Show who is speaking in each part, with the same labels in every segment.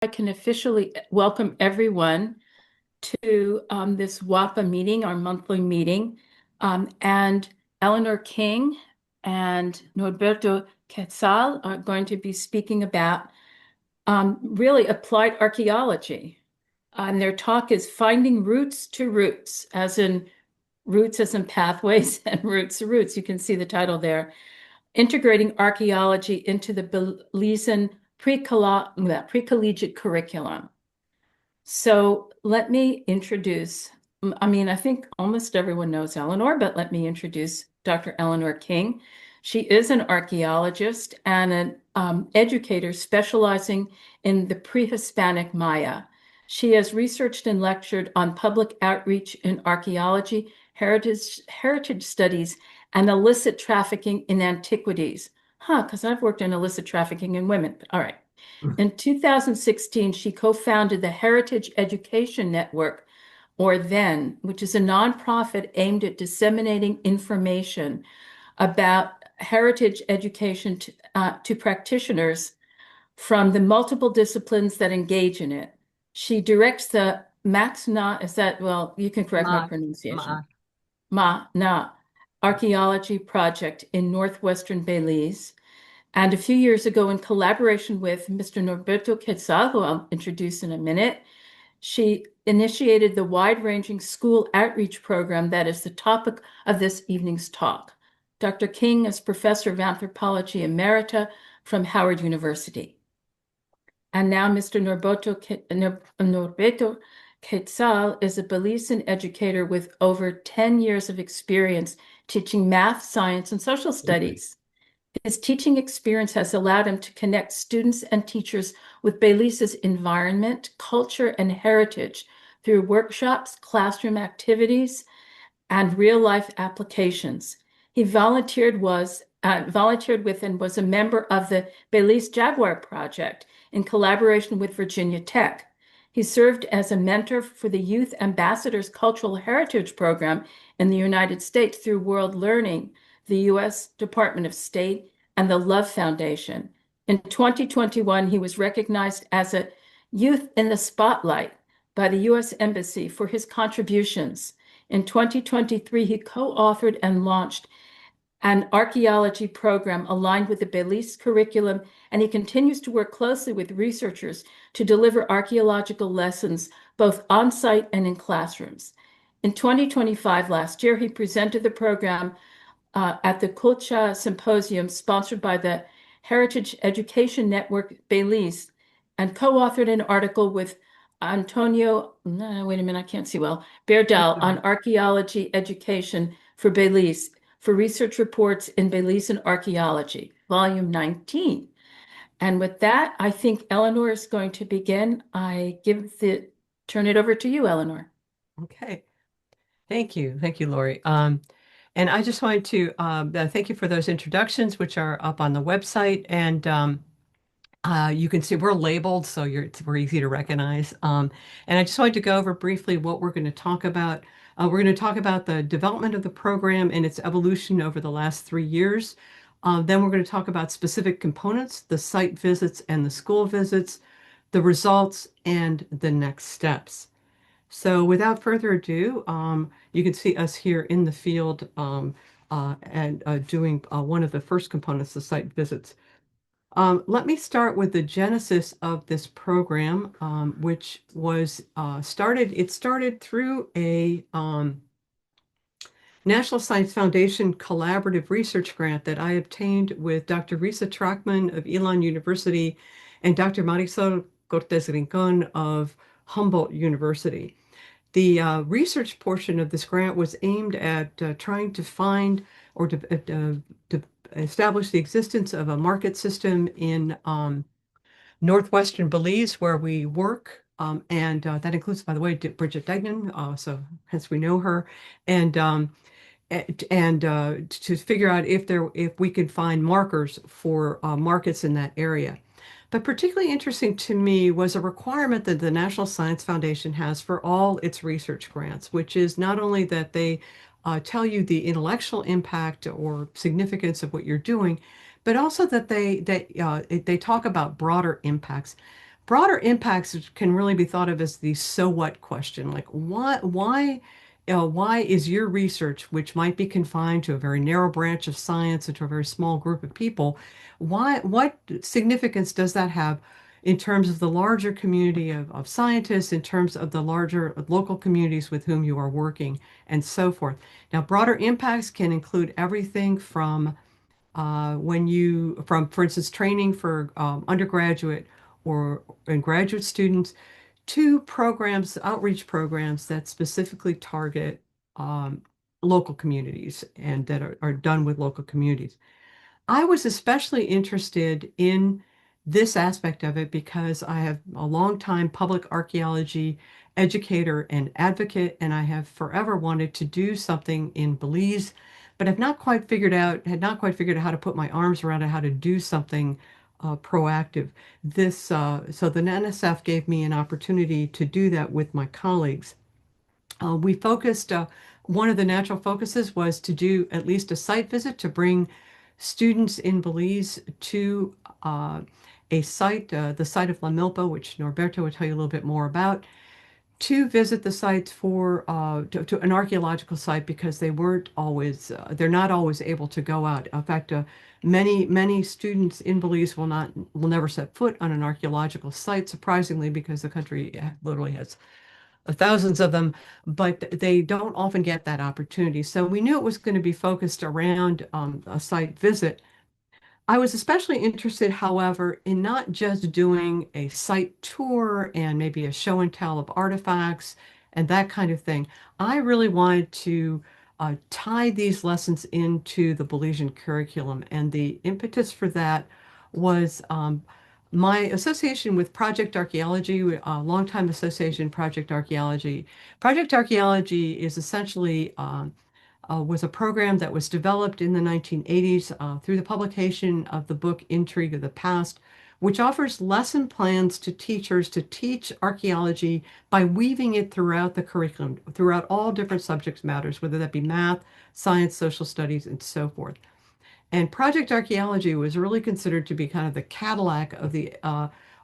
Speaker 1: I can officially welcome everyone to this WAPA meeting, our monthly meeting. And Eleanor King and Norberto Quetzal are going to be speaking about really applied archaeology. And their talk is Finding Roots to Roots, roots as in pathways and roots to roots. You can see the title there. Integrating archaeology into the Belizean pre-collegiate curriculum. So let me introduce, I think almost everyone knows Eleanor, but let me introduce Dr. Eleanor King. She is an archaeologist and an educator specializing in the pre-Hispanic Maya. She has researched and lectured on public outreach in archaeology, heritage studies, and illicit trafficking in antiquities. Because I've worked in illicit trafficking in women. All right. In 2016, she co-founded the Heritage Education Network, or THEN, which is a nonprofit aimed at disseminating information about heritage education to practitioners from the multiple disciplines that engage in it. She directs the MAXNA, well, you can correct my
Speaker 2: Ma,
Speaker 1: pronunciation,
Speaker 2: ma.
Speaker 1: MANA archaeology project in northwestern Belize. And a few years ago, in collaboration with Mr. Norberto Quetzal, who I'll introduce in a minute, she initiated the wide-ranging school outreach program that is the topic of this evening's talk. Dr. King is professor of anthropology emerita from Howard University. And now Mr. Norberto Quetzal is a Belizean educator with over 10 years of experience teaching math, science, and social studies. His teaching experience has allowed him to connect students and teachers with Belize's environment, culture, and heritage through workshops, classroom activities, and real-life applications. He volunteered with and was a member of the Belize Jaguar Project in collaboration with Virginia Tech. He served as a mentor for the Youth Ambassadors Cultural Heritage Program in the United States through World Learning, the U.S. Department of State, and the Love Foundation. In 2021, he was recognized as a Youth in the Spotlight by the U.S. Embassy for his contributions. In 2023, he co-authored and launched an archaeology program aligned with the Belize curriculum, and he continues to work closely with researchers to deliver archaeological lessons both on-site and in classrooms. In 2025, last year, he presented the program at the Culcha Symposium sponsored by the Heritage Education Network Belize and co-authored an article with Antonio, no, wait a minute, I can't see well, Berdal on archaeology education for Belize for research reports in Belizean archaeology, volume 19. And with that, I think Eleanor is going to begin. Turn it over to you, Eleanor.
Speaker 2: Okay. Thank you. Thank you, Lori. And I just wanted to thank you for those introductions, which are up on the website. And you can see we're labeled, so we're easy to recognize. And I just wanted to go over briefly what we're going to talk about. We're going to talk about the development of the program and its evolution over the last 3 years. Then we're going to talk about specific components, the site visits and the school visits, the results, and the next steps. So without further ado, you can see us here in the field and doing one of the first components, the site visits. Let me start with the genesis of this program, which was it started through a National Science Foundation collaborative research grant that I obtained with Dr. Risa Trachman of Elon University and Dr. Marisol Cortez Rincon of Humboldt University. The research portion of this grant was aimed at trying to find or to establish the existence of a market system in northwestern Belize where we work. And that includes, by the way, Bridget Degnan, so hence we know her. And to figure out if we could find markers for markets in that area. But particularly interesting to me was a requirement that the National Science Foundation has for all its research grants, which is not only that they tell you the intellectual impact or significance of what you're doing, but also that they talk about broader impacts, Broader impacts can really be thought of as the so what question, like why is your research, which might be confined to a very narrow branch of science and to a very small group of people, what significance does that have in terms of the larger community of scientists, in terms of the larger local communities with whom you are working, and so forth. Now, broader impacts can include everything from for instance, training for undergraduate or and graduate students to programs, outreach programs that specifically target um, local communities and that are done with local communities. I was especially interested in this aspect of it because I have a long time public archaeology educator and advocate, and I have forever wanted to do something in Belize, but had not quite figured out how to put my arms around it, how to do something proactive. So the NSF gave me an opportunity to do that with my colleagues. We focused, one of the natural focuses was to do at least a site visit to bring students in Belize to a site, the site of La Milpa, which Norberto will tell you a little bit more about, to visit the sites to an archaeological site because they're not always able to go out. In fact, many students in Belize will never set foot on an archaeological site, surprisingly, because the country literally has thousands of them, but they don't often get that opportunity. So we knew it was going to be focused around a site visit. I was especially interested, however, in not just doing a site tour and maybe a show and tell of artifacts and that kind of thing. I really wanted to tie these lessons into the Belizean curriculum, and the impetus for that was my association with Project Archaeology, a longtime association, Project Archaeology. Project Archaeology is essentially was a program that was developed in the 1980s through the publication of the book Intrigue of the Past, which offers lesson plans to teachers to teach archaeology by weaving it throughout the curriculum, throughout all different subject matters, whether that be math, science, social studies, and so forth. And Project Archaeology was really considered to be kind of the Cadillac of the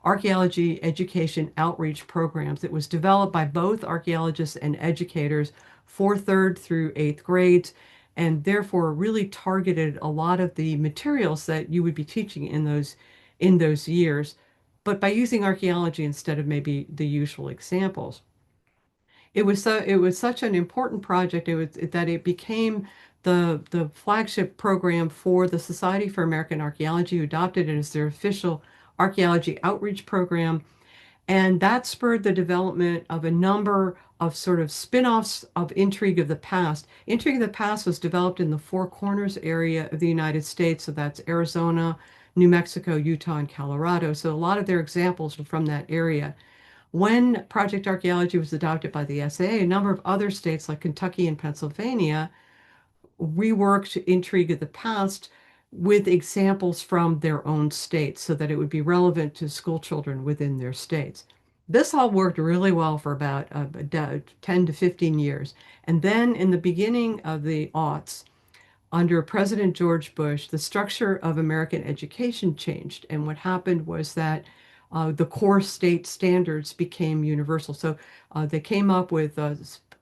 Speaker 2: archaeology education outreach programs. It was developed by both archaeologists and educators for third through eighth grades, and therefore really targeted a lot of the materials that you would be teaching in those years, but by using archaeology instead of maybe the usual examples. It was such an important project that it became the flagship program for the Society for American Archaeology, who adopted it as their official archaeology outreach program. And that spurred the development of a number of sort of spin-offs of Intrigue of the Past. Intrigue of the Past was developed in the Four Corners area of the United States, so that's Arizona, New Mexico, Utah, and Colorado. So a lot of their examples were from that area. When Project Archaeology was adopted by the SAA, a number of other states like Kentucky and Pennsylvania reworked Intrigue of the Past with examples from their own states so that it would be relevant to school children within their states. This all worked really well for about 10 to 15 years. And then in the beginning of the aughts, under President George Bush, the structure of American education changed. And what happened was that the core state standards became universal. So they came up with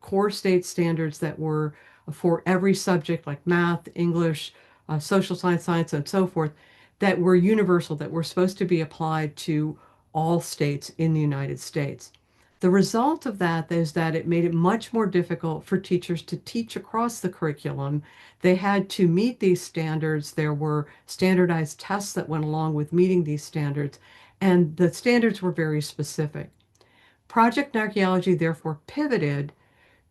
Speaker 2: core state standards that were for every subject like math, English, social science, and so forth, that were universal, that were supposed to be applied to all states in the United States. The result of that is that it made it much more difficult for teachers to teach across the curriculum. They had to meet these standards. There were standardized tests that went along with meeting these standards, and the standards were very specific. Project Archaeology therefore pivoted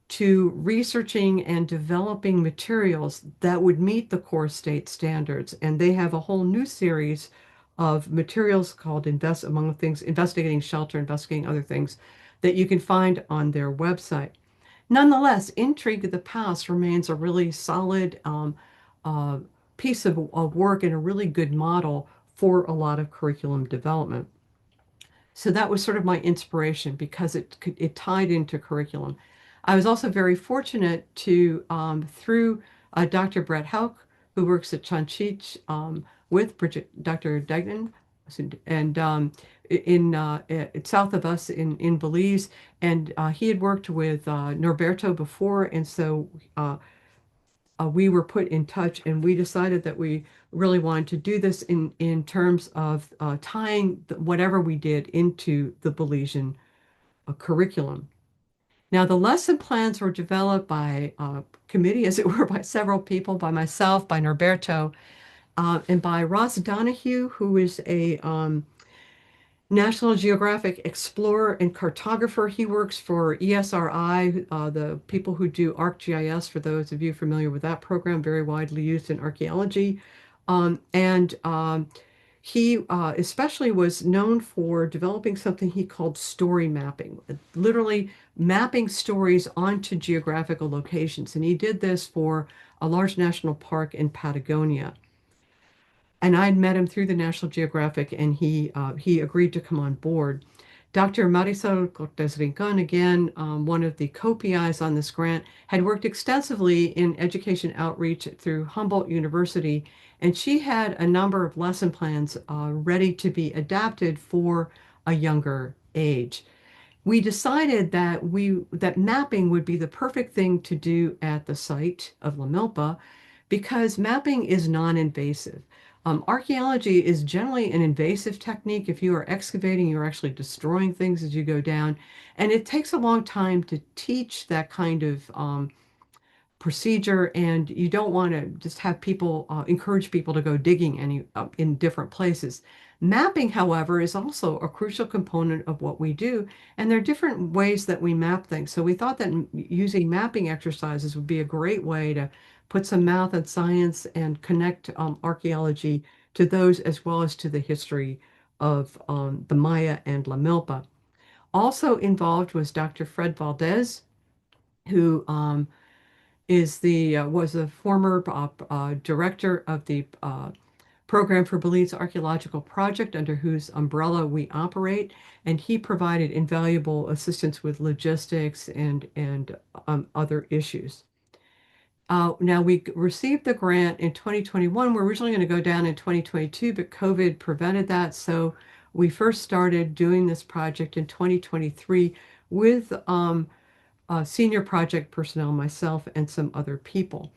Speaker 2: to researching and developing materials that would meet the core state standards. And they have a whole new series of materials called among the things, Investigating Shelter, Investigating Other Things, that you can find on their website. Nonetheless, Intrigue of the Past remains a really solid uh, piece of work and a really good model for a lot of curriculum development. So that was sort of my inspiration because it tied into curriculum. I was also very fortunate to, through Dr. Brett Hauk, who works at Chanchich with Dr. Degnan, and in south of us in Belize, and he had worked with Norberto before, and so we were put in touch, and we decided that we really wanted to do this in terms of tying whatever we did into the Belizean curriculum. Now, the lesson plans were developed by committee, as it were, by several people, by myself, by Norberto, and by Ross Donahue, who is a National Geographic explorer and cartographer. He works for ESRI, the people who do ArcGIS, for those of you familiar with that program, very widely used in archaeology. And he especially was known for developing something he called story mapping, literally mapping stories onto geographical locations. And he did this for a large national park in Patagonia. And I'd met him through the National Geographic, and he agreed to come on board. Dr. Marisol Cortez Rincon, again, one of the co-PIs on this grant, had worked extensively in education outreach through Humboldt University, and she had a number of lesson plans ready to be adapted for a younger age. We decided that mapping would be the perfect thing to do at the site of La Milpa because mapping is non-invasive. Archaeology is generally an invasive technique. If you are excavating, you're actually destroying things as you go down, and it takes a long time to teach that kind of procedure, and you don't want to just have people encourage people to go digging in different places. Mapping, however, is also a crucial component of what we do, and there are different ways that we map things. So we thought that using mapping exercises would be a great way to put some math and science and connect archaeology to those as well as to the history of the Maya and La Milpa. Also involved was Dr. Fred Valdez, who was a former director of the program for Belize Archaeological Project, under whose umbrella we operate, and he provided invaluable assistance with logistics and other issues. Now we received the grant in 2021. We're originally going to go down in 2022, but COVID prevented that. So we first started doing this project in 2023 with senior project personnel, myself, and some other people.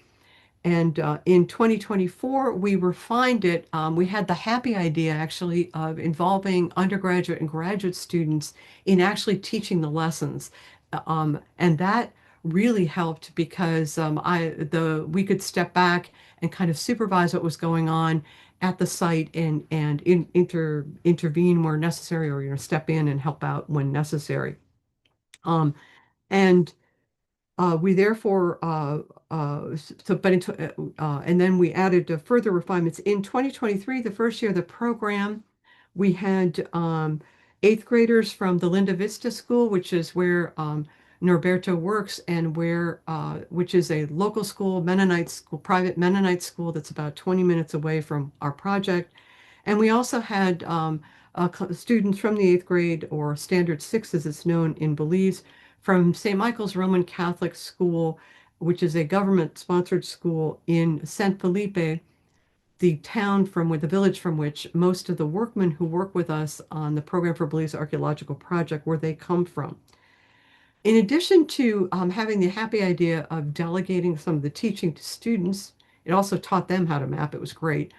Speaker 2: And in 2024, we refined it. We had the happy idea actually of involving undergraduate and graduate students in actually teaching the lessons. And that really helped because we could step back and kind of supervise what was going on at the site and intervene where necessary, or step in and help out when necessary. Um, and we therefore, and then we added further refinements. In 2023, the first year of the program, we had eighth graders from the Linda Vista School, which is where Norberto works, and which is a local school, Mennonite school, private Mennonite school that's about 20 minutes away from our project. And we also had students from the eighth grade, or Standard Six as it's known in Belize, from St. Michael's Roman Catholic School, which is a government-sponsored school in San Felipe, the village from which most of the workmen who work with us on the program for Belize Archaeological Project, where they come from. In addition to having the happy idea of delegating some of the teaching to students, it also taught them how to map. It was great.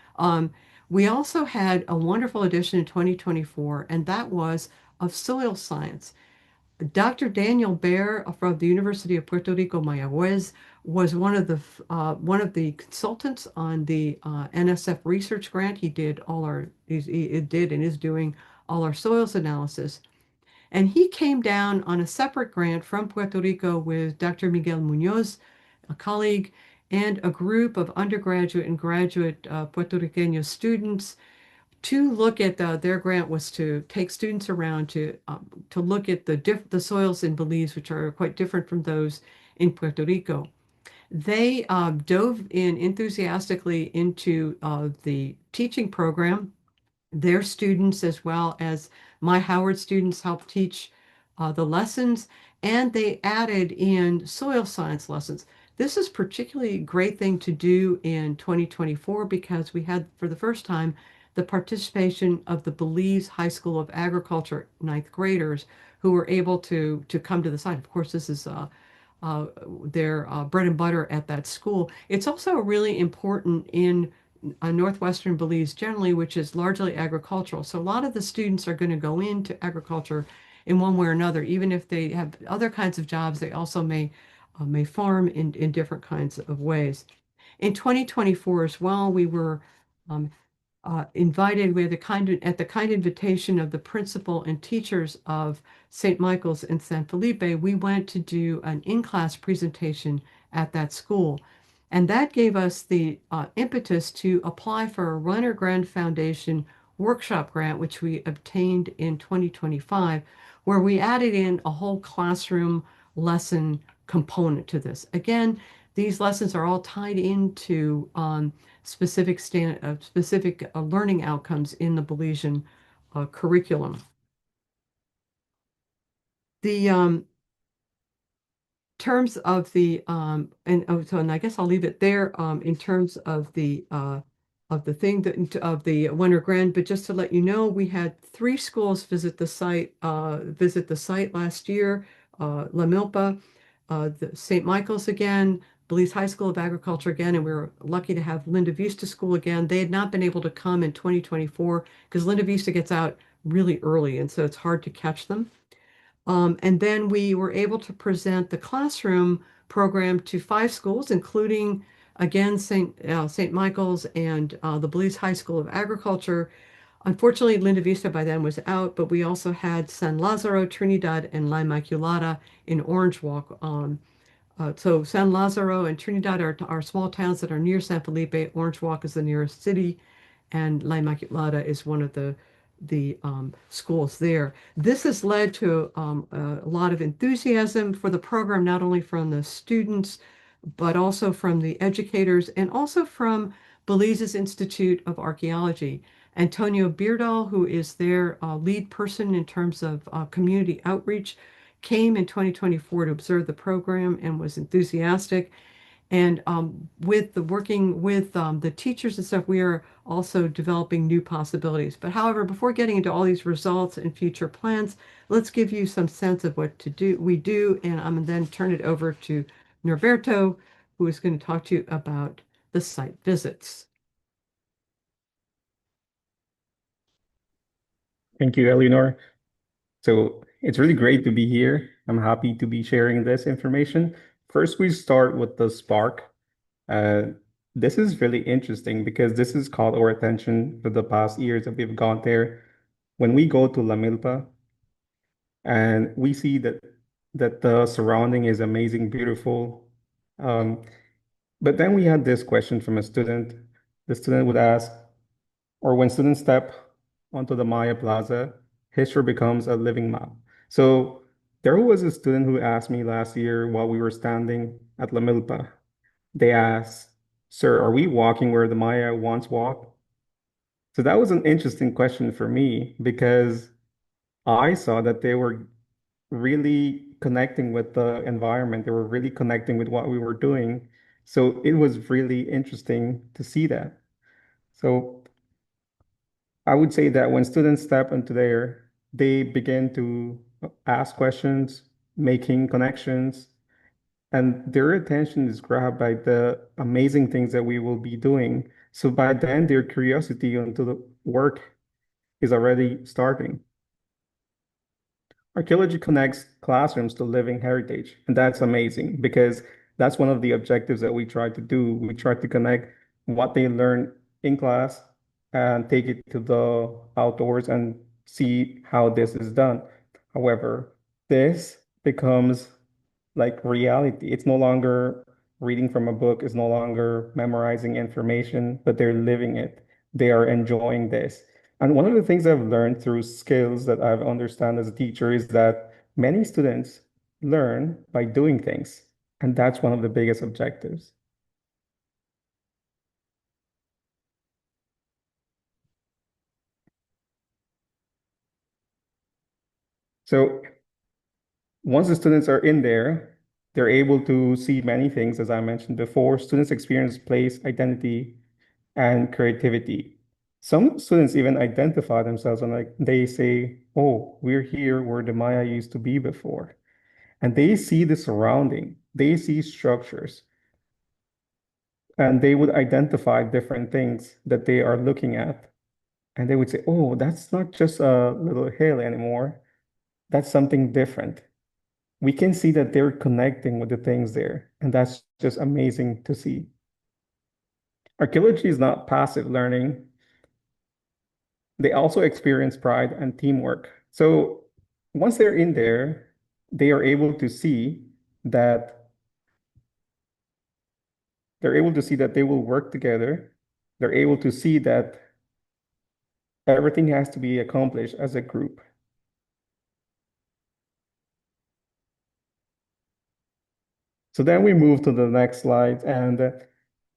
Speaker 2: We also had a wonderful addition in 2024, and that was of soil science. Dr. Daniel Baer from the University of Puerto Rico, Mayagüez, was one of the consultants on the NSF research grant. He did he did and is doing all our soils analysis. And he came down on a separate grant from Puerto Rico with Dr. Miguel Munoz, a colleague, and a group of undergraduate and graduate Puerto Rican students to look at their grant was to take students around to look at the soils in Belize, which are quite different from those in Puerto Rico. They dove in enthusiastically into the teaching program. Their students, as well as my Howard students, helped teach the lessons, and they added in soil science lessons. This is particularly a great thing to do in 2024 because we had, for the first time, the participation of the Belize High School of Agriculture ninth graders who were able to come to the site. Of course, this is uh, their bread and butter at that school. It's also really important in northwestern Belize generally, which is largely agricultural. So a lot of the students are going to go into agriculture in one way or another. Even if they have other kinds of jobs, they also may farm in different kinds of ways. In 2024 as well, we were um, invited with at the kind invitation of the principal and teachers of St. Michael's in San Felipe. We went to do an in-class presentation at that school. And that gave us the impetus to apply for a Runner Grant Foundation workshop grant, which we obtained in 2025, where we added in a whole classroom lesson component to this. Again, these lessons are all tied into specific learning outcomes in the Belizean curriculum. The terms of the and I guess I'll leave it there in terms of the thing that of the Winter Grand. But just to let you know, we had three schools visit the site last year: La Milpa, the St. Michael's again, Belize High School of Agriculture again, and we were lucky to have Linda Vista School again. They had not been able to come in 2024 because Linda Vista gets out really early, and so it's hard to catch them. And then we were able to present the classroom program to five schools, including again St. Michael's and the Belize High School of Agriculture. Unfortunately, Linda Vista by then was out, but we also had San Lazaro, Trinidad, and La Immaculata in Orange Walk. So San Lazaro and Trinidad are small towns that are near San Felipe. Orange Walk is the nearest city, and La Immaculata is one of the schools there. This has led to a lot of enthusiasm for the program, not only from the students, but also from the educators and also from Belize's Institute of Archaeology. Antonio Beardall, who is their lead person in terms of community outreach, came in 2024 to observe the program and was enthusiastic. And with the working with the teachers and stuff, we are also developing new possibilities. But however, before getting into all these results and future plans, let's give you some sense of what to do. We do, and I'm going to then turn it over to Norberto, who is going to talk to you about the site visits.
Speaker 3: Thank you, Eleanor. So it's really great to be here. I'm happy to be sharing this information. First, we start with the spark. Uh, this is really interesting because this has caught our attention for the past years that we've gone there. When we go to La Milpa and we see that the surrounding is amazing, beautiful. Um, but then we had this question from a student. The student would ask, or when students step onto the Maya Plaza, history becomes a living map. So there was a student who asked me last year while we were standing at La Milpa. They asked, "Sir, are we walking where the Maya once walked?" So that was an interesting question for me because I saw that they were really connecting with the environment. They were really connecting with what we were doing. So it was really interesting to see that. So I would say that when students step into there, they begin to ask questions, making connections, and their attention is grabbed by the amazing things that we will be doing. So by then, their curiosity into the work is already starting. Archaeology connects classrooms to living heritage, and that's amazing because that's one of the objectives that we try to do. We try to connect what they learn in class and take it to the outdoors and see how this is done. However, this becomes like reality. It's no longer reading from a book, it's no longer memorizing information, but they're living it. They are enjoying this. And one of the things I've learned through skills that I've understand as a teacher is that many students learn by doing things. And that's one of the biggest objectives. So once the students are in there, they're able to see many things, as I mentioned before. Students experience place, identity, and creativity. Some students even identify themselves and like they say, "Oh, we're here where the Maya used to be before." And they see the surrounding, they see structures, and they would identify different things that they are looking at. And they would say, "Oh, that's not just a little hill anymore. That's something different." We can see that they're connecting with the things there, and that's just amazing to see. Archaeology is not passive learning. They also experience pride and teamwork. So once they're in there, they are able to see that they will work together. They're able to see that everything has to be accomplished as a group. So then we move to the next slide, and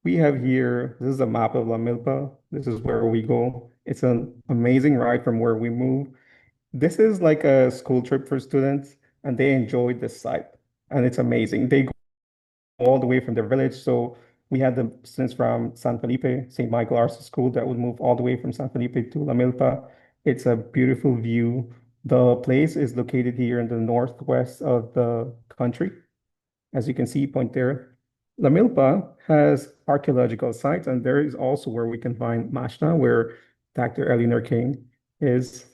Speaker 3: we have here, this is a map of La Milpa. This is where we go. It's an amazing ride from where we move. This is like a school trip for students, and they enjoyed this site, and it's amazing. They go all the way from their village. So we had the students from San Felipe, St. Michael Arts School, that would move all the way from San Felipe to La Milpa. It's a beautiful view. The place is located here in the northwest of the country. As you can see, point there. La Milpa has archaeological sites, and there is also where we can find Mashna, where Dr. Eleanor King is.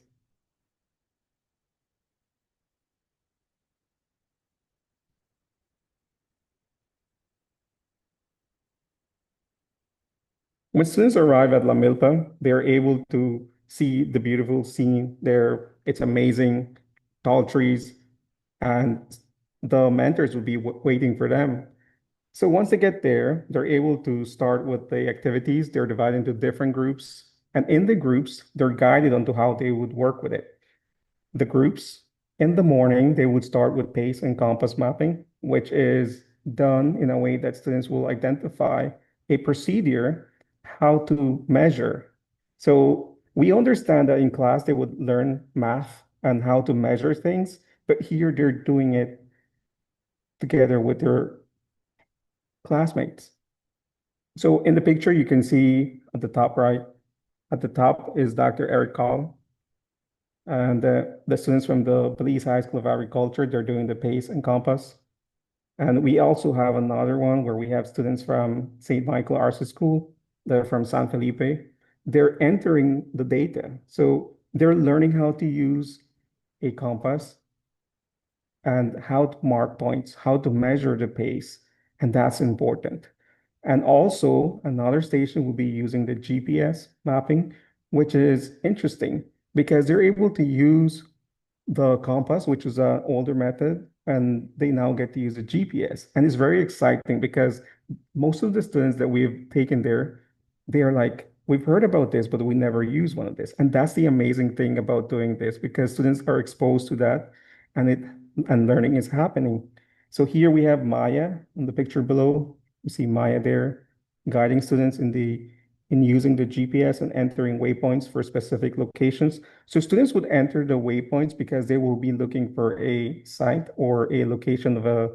Speaker 3: When students arrive at La Milpa, they are able to see the beautiful scene there. It's amazing, tall trees, and the mentors will be waiting for them. So once they get there, they're able to start with the activities. They're divided into different groups. And in the groups, they're guided onto how they would work with it. The groups in the morning, they would start with pace and compass mapping, which is done in a way that students will identify a procedure, how to measure. So we understand that in class they would learn math and how to measure things, but here they're doing it together with their classmates. So in the picture, you can see at the top right, at the top is Dr. Eric Call. And the students from the Belize High School of Agriculture, they're doing the pace and compass. And we also have another one where we have students from St. Michael Arts School. They're from San Felipe. They're entering the data. So they're learning how to use a compass and how to mark points, how to measure the pace. And that's important. And also, another station will be using the GPS mapping, which is interesting because they're able to use the compass, which is an older method, and they now get to use the GPS. And it's very exciting because most of the students that we've taken there, they are like, we've heard about this, but we never use one of this. And that's the amazing thing about doing this because students are exposed to that and learning is happening. So here we have Maya in the picture below. You see Maya there guiding students in using the GPS and entering waypoints for specific locations. So students would enter the waypoints because they will be looking for a site or a location of a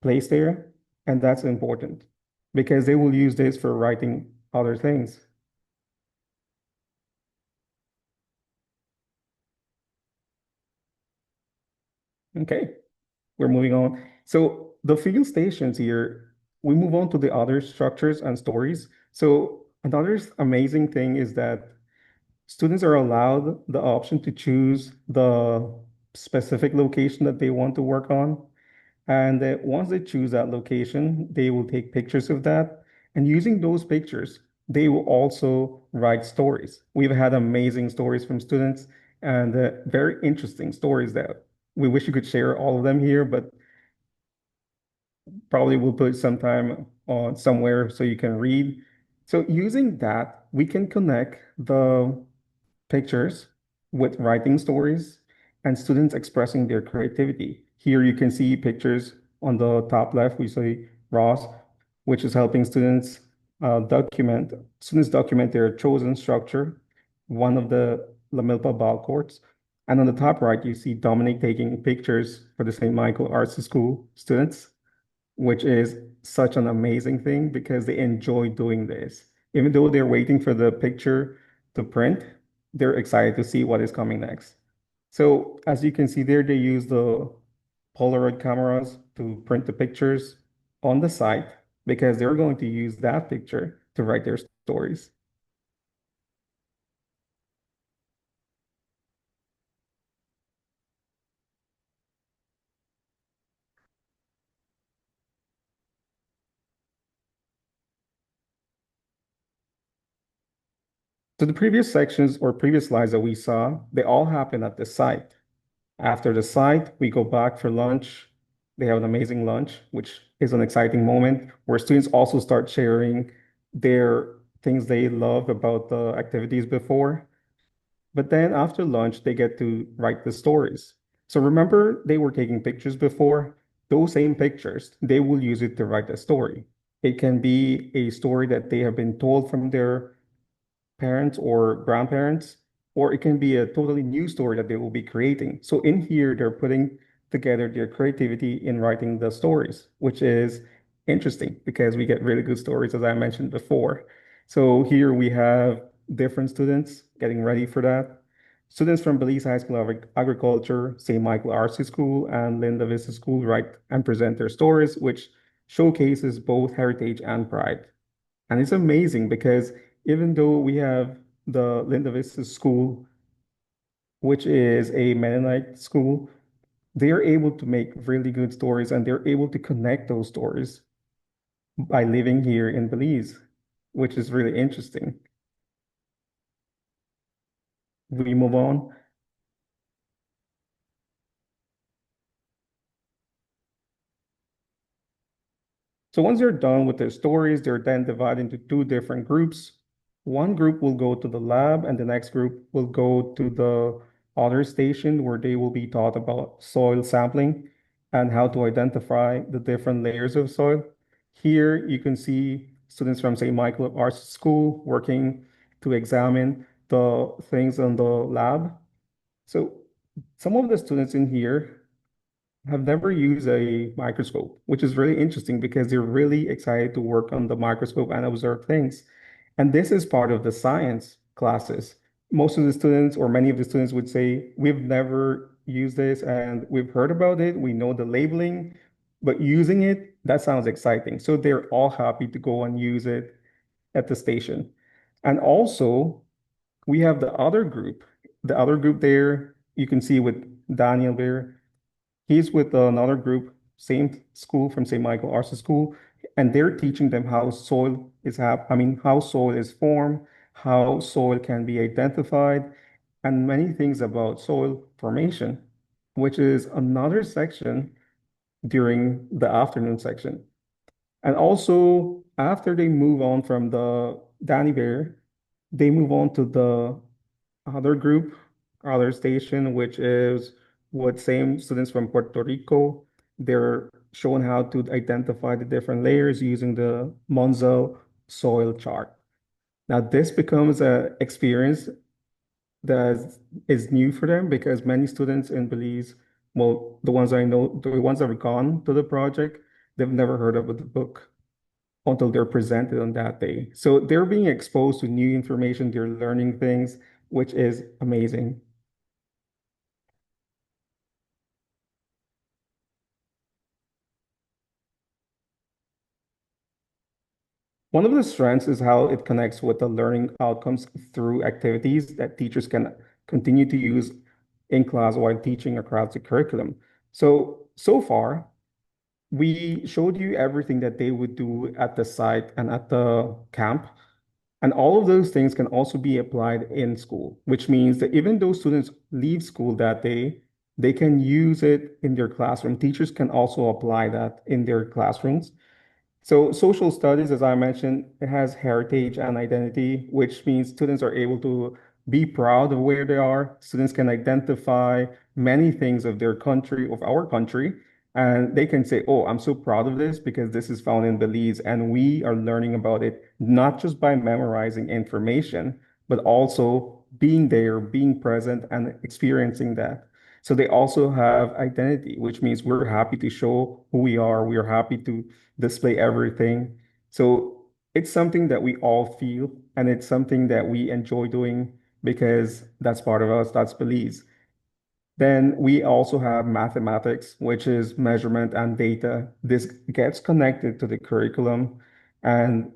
Speaker 3: place there. And that's important because they will use this for writing other things. Okay, we're moving on. So the field stations here, we move on to the other structures and stories. So another amazing thing is that students are allowed the option to choose the specific location that they want to work on. And once they choose that location, they will take pictures of that. And using those pictures, they will also write stories. We've had amazing stories from students and very interesting stories that we wish you could share all of them here, but probably we'll put some time on somewhere so you can read. So using that, we can connect the pictures with writing stories and students expressing their creativity. Here you can see pictures on the top left, we say Ross, which is helping students document their chosen structure, one of the La Milpa ball courts. And on the top right, you see Dominic taking pictures for the St. Michael Arts School students, which is such an amazing thing because they enjoy doing this. Even though they're waiting for the picture to print, they're excited to see what is coming next. So as you can see there, they use the Polaroid cameras to print the pictures on the site because they're going to use that picture to write their stories. So the previous sections or previous slides that we saw, they all happen at the site. After the site, we go back for lunch. They have an amazing lunch, which is an exciting moment where students also start sharing their things they love about the activities before. But then after lunch, they get to write the stories. So remember, they were taking pictures before. Those same pictures, they will use it to write a story. It can be a story that they have been told from their parents or grandparents, or it can be a totally new story that they will be creating. So in here, they're putting together their creativity in writing the stories, which is interesting because we get really good stories, as I mentioned before. So here we have different students getting ready for that. Students from Belize High School of Agriculture, St. Michael Arts School, and Linda Vista School write and present their stories, which showcases both heritage and pride. And it's amazing because even though we have the Linda Vista School, which is a Mennonite school, they're able to make really good stories and they're able to connect those stories by living here in Belize, which is really interesting. We move on. So once they're done with their stories, they're then divided into two different groups. One group will go to the lab, and the next group will go to the other station where they will be taught about soil sampling and how to identify the different layers of soil. Here you can see students from St. Michael Arts School working to examine the things on the lab. So some of the students in here have never used a microscope, which is really interesting because they're really excited to work on the microscope and observe things. And this is part of the science classes. Most of the students, or many of the students, would say, we've never used this and we've heard about it. We know the labeling, but using it, that sounds exciting. So they're all happy to go and use it at the station. And also, we have the other group. The other group there, you can see with Daniel there. He's with another group, same school from St. Michael Arts School, and they're teaching them how soil is how soil is formed, how soil can be identified, and many things about soil formation, which is another section during the afternoon section. And also, after they move on from the Danny Bear, they move on to the other group, other station, which is what same students from Puerto Rico. They're shown how to identify the different layers using the Monzo soil chart. Now, this becomes an experience that is new for them because many students in Belize, well, the ones I know, the ones that have gone to the project, they've never heard of the book until they're presented on that day. So they're being exposed to new information, they're learning things, which is amazing. One of the strengths is how it connects with the learning outcomes through activities that teachers can continue to use in class while teaching across the curriculum. So far, we showed you everything that they would do at the site and at the camp. And all of those things can also be applied in school, which means that even though students leave school that day, they can use it in their classroom. Teachers can also apply that in their classrooms. So social studies, as I mentioned, it has heritage and identity, which means students are able to be proud of where they are. Students can identify many things of their country, of our country, and they can say, oh, I'm so proud of this because this is found in Belize, and we are learning about it not just by memorizing information, but also being there, being present, and experiencing that. So they also have identity, which means we're happy to show who we are. We are happy to display everything. So it's something that we all feel, and it's something that we enjoy doing because that's part of us, that's Belize. Then we also have mathematics, which is measurement and data. This gets connected to the curriculum. And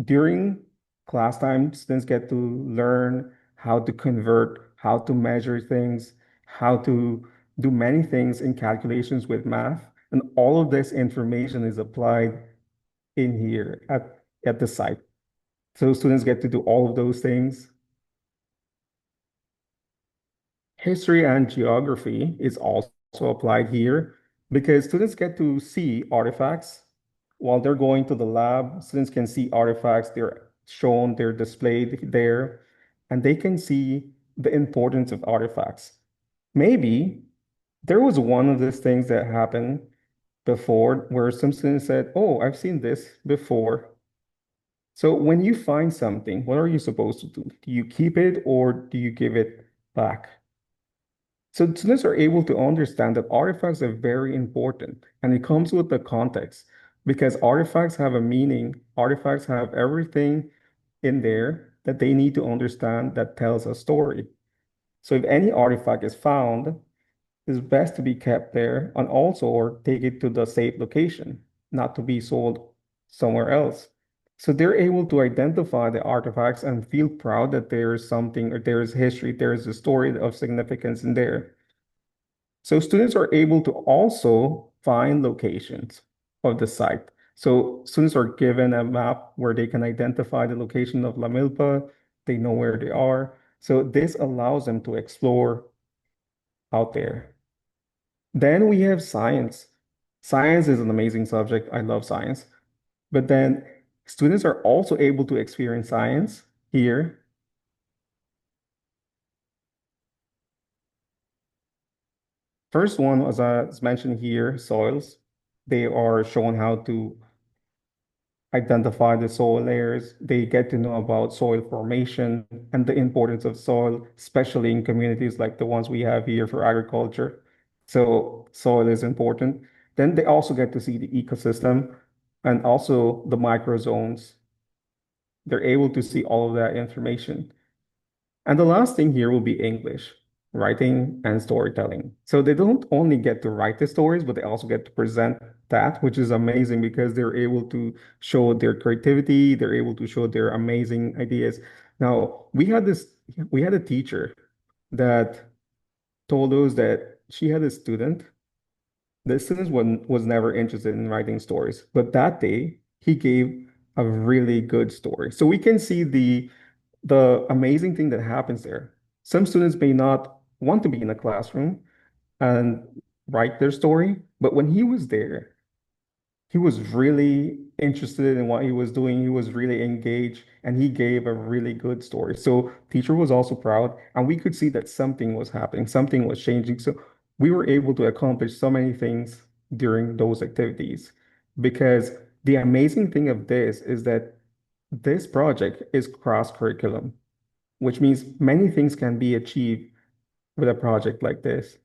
Speaker 3: during class time, students get to learn how to convert, how to measure things, how to do many things in calculations with math. And all of this information is applied in here at the site. So students get to do all of those things. History and geography is also applied here because students get to see artifacts while they're going to the lab. Students can see artifacts, they're shown, they're displayed there, and they can see the importance of artifacts. Maybe there was one of these things that happened before where some students said, "Oh, I've seen this before." So when you find something, what are you supposed to do? Do you keep it or do you give it back? So students are able to understand that artifacts are very important, and it comes with the context because artifacts have a meaning. Artifacts have everything in there that they need to understand that tells a story. So if any artifact is found, it's best to be kept there and also or take it to the safe location, not to be sold somewhere else. So they're able to identify the artifacts and feel proud that there is something or there is history, there is a story of significance in there. So students are able to also find locations of the site. So students are given a map where they can identify the location of La Milpa. They know where they are. So this allows them to explore out there. Then we have science. Science is an amazing subject. I love science. But then students are also able to experience science here. First one, as I mentioned here, soils. They are shown how to identify the soil layers. They get to know about soil formation and the importance of soil, especially in communities like the ones we have here for agriculture. So soil is important. Then they also get to see the ecosystem and also the microzones. They're able to see all of that information. And the last thing here will be English, writing and storytelling. So they don't only get to write the stories, but they also get to present that, which is amazing because they're able to show their creativity, they're able to show their amazing ideas. Now, we had a teacher that told us that she had a student. The student was never interested in writing stories, but that day he gave a really good story. So we can see the amazing thing that happens there. Some students may not want to be in a classroom and write their story, but when he was there, he was really interested in what he was doing. He was really engaged and he gave a really good story. So teacher was also proud and we could see that something was happening, something was changing. So we were able to accomplish so many things during those activities because the amazing thing of this is that this project is cross-curriculum, which means many things can be achieved with a project like this.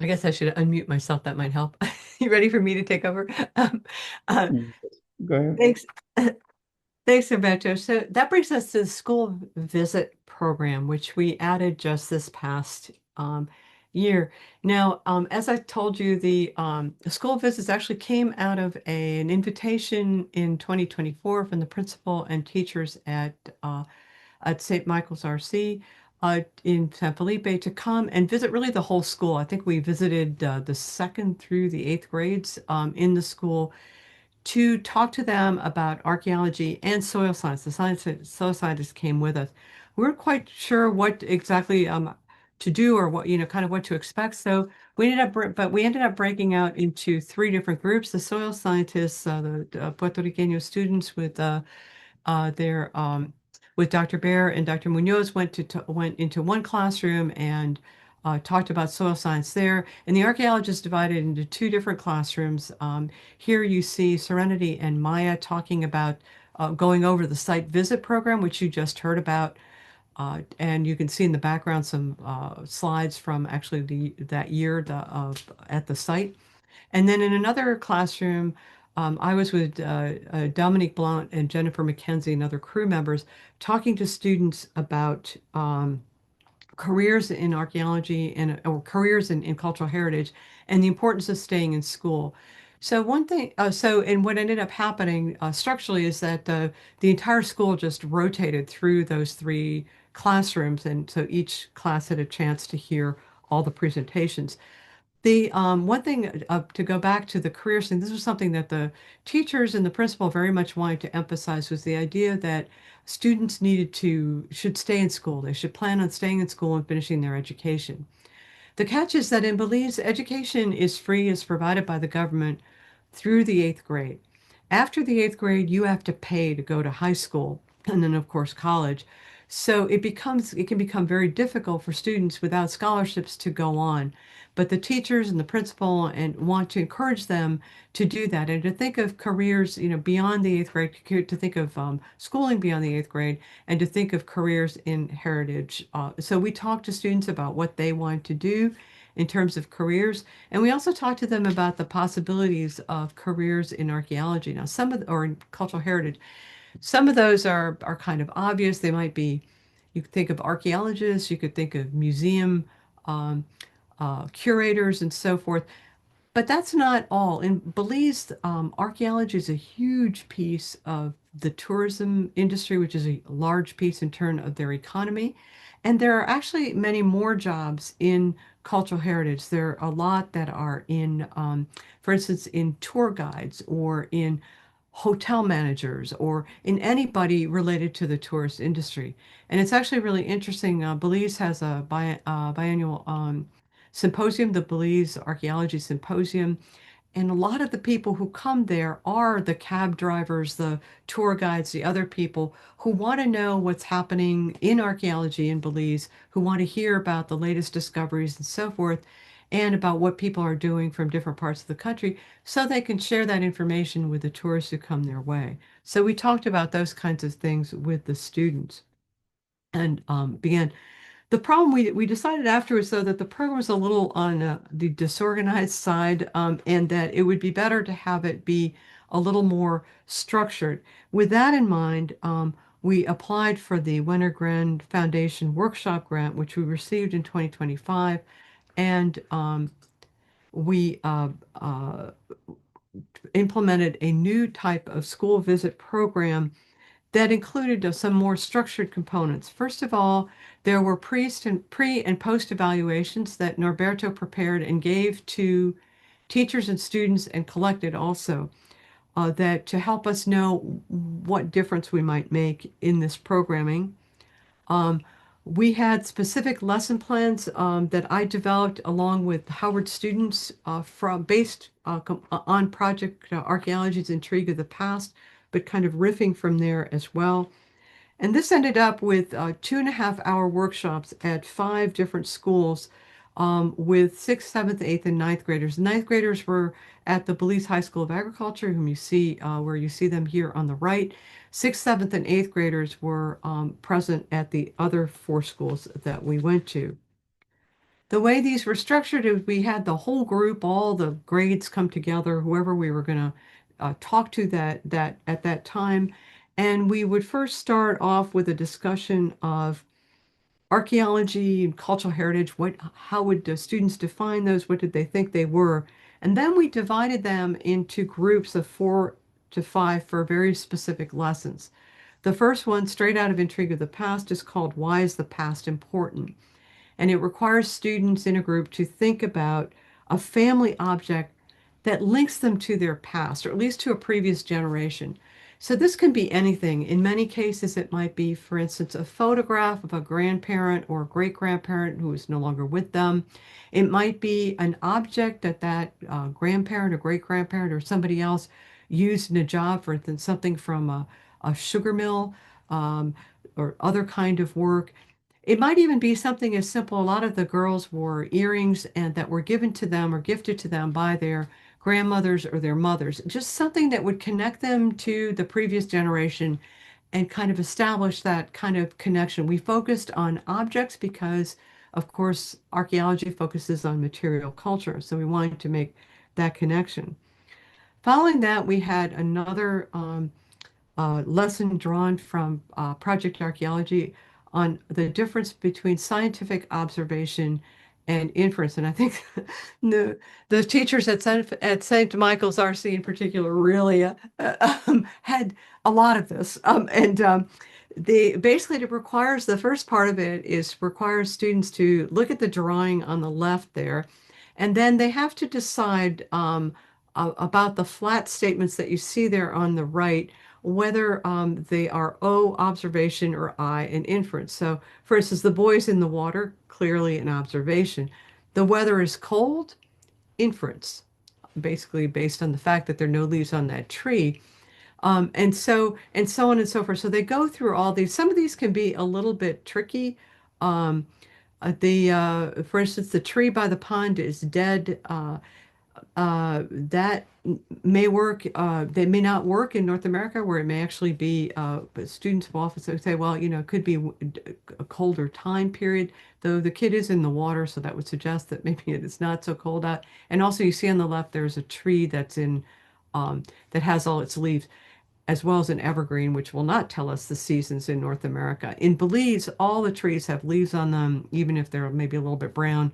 Speaker 2: I guess I should unmute myself. That might help. You ready for me to take over? Um, uh,
Speaker 3: Mm. Go ahead.
Speaker 2: thanks. Thanks, Humberto. So that brings us to the school visit program, which we added just this past year. Now, as I told you, the school visits actually came out of an invitation in 2024 from the principal and teachers at St. Michael's RC in San Felipe to come and visit really the whole school. I think we visited the second through the eighth grades in the school to talk to them about archaeology and soil science. Soil scientists came with us. We weren't quite sure what exactly to do or what, kind of what to expect. So we ended up breaking out into three different groups. The soil scientists, the Puerto Riqueño students their with Dr. Bear and Dr. Munoz went into one classroom and talked about soil science there. And the archaeologists divided into two different classrooms. Here you see Serenity and Maya talking about going over the site visit program, which you just heard about. And you can see in the background some slides from actually that year at the site. And then in another classroom, I was with Dominique Blount and Jennifer McKenzie and other crew members talking to students about careers in archaeology and or careers in cultural heritage and the importance of staying in school. So one thing, and what ended up happening structurally is that the entire school just rotated through those three classrooms, and so each class had a chance to hear all the presentations. The one thing to go back to the careers thing, this was something that the teachers and the principal very much wanted to emphasize was the idea that students should stay in school. They should plan on staying in school and finishing their education. The catch is that in Belize, education is free, is provided by the government through the eighth grade. After the eighth grade, you have to pay to go to high school and then, of course, college. So it can become very difficult for students without scholarships to go on. But the teachers and the principal and want to encourage them to do that and to think of careers, beyond the eighth grade, to think of schooling beyond the eighth grade, and to think of careers in heritage. So we talked to students about what they want to do in terms of careers, and we also talked to them about the possibilities of careers in archaeology. Now, or in cultural heritage, some of those are kind of obvious. They might be, you could think of archaeologists, you could think of museum um, curators and so forth. But that's not all. In Belize, archaeology is a huge piece of the tourism industry, which is a large piece in turn of their economy. And there are actually many more jobs in cultural heritage. There are a lot that are for instance, in tour guides or in hotel managers or in anybody related to the tourist industry. And it's actually really interesting. Belize has a biannual symposium, the Belize Archaeology Symposium. And a lot of the people who come there are the cab drivers, the tour guides, the other people who want to know what's happening in archaeology in Belize, who want to hear about the latest discoveries and so forth, and about what people are doing from different parts of the country, so they can share that information with the tourists who come their way. So we talked about those kinds of things with the students and began the problem we decided afterwards, though, that the program was a little on the disorganized side, and that it would be better to have it be a little more structured. With that in mind, we applied for the Wintergrand Foundation Workshop Grant, which we received in 2025, and we implemented a new type of school visit program that included some more structured components. First of all, there were pre and post evaluations that Norberto prepared and gave to teachers and students and collected also that to help us know what difference we might make in this programming. Um, we had specific lesson plans that I developed along with Howard students from based on Project Archaeology's Intrigue of the Past, but kind of riffing from there as well. And this ended up with 2.5 hour workshops at 5 different schools with sixth, seventh, eighth, and ninth graders. The ninth graders were at the Belize High School of Agriculture, whom you see where you see them here on the right. Sixth, seventh, and eighth graders were present at the other 4 schools that we went to. The way these were structured is we had the whole group, all the grades come together, whoever we were going to talk to that at that time. And we would first start off with a discussion of archaeology and cultural heritage. How would the students define those? What did they think they were? And then we divided them into groups of 4 to 5 for very specific lessons. The first one, straight out of Intrigue of the Past, is called Why is the Past Important? And it requires students in a group to think about a family object that links them to their past, or at least to a previous generation. So this can be anything. In many cases, it might be, for instance, a photograph of a grandparent or a great-grandparent who is no longer with them. It might be an object that grandparent or great-grandparent or somebody else used in a job, for instance, something from a sugar mill or other kind of work. It might even be something as simple. A lot of the girls wore earrings and that were given to them or gifted to them by their grandmothers or their mothers. Just something that would connect them to the previous generation and kind of establish that kind of connection. We focused on objects because, of course, archaeology focuses on material culture. So we wanted to make that connection. Following that, we had another lesson drawn from Project Archaeology on the difference between scientific observation and inference. And I think the teachers at St. Michael's RC in particular really had a lot of this. Basically it requires, the first part of it is requires students to look at the drawing on the left there, and then they have to decide about the flat statements that you see there on the right, whether they are O, observation, or I, an inference. So, for instance, the boys in the water, clearly an observation. The weather is cold, inference, basically based on the fact that there are no leaves on that tree. And so on and so forth. So they go through all these. Some of these can be a little bit tricky. Um, for instance, the tree by the pond is dead. That may work. They may not work in North America, where it may actually be. But students will often say, well, it could be a colder time period, though the kid is in the water, so that would suggest that maybe it is not so cold out. And also, you see on the left, there's a tree that has all its leaves, as well as an evergreen, which will not tell us the seasons in North America. In Belize, all the trees have leaves on them, even if they're maybe a little bit brown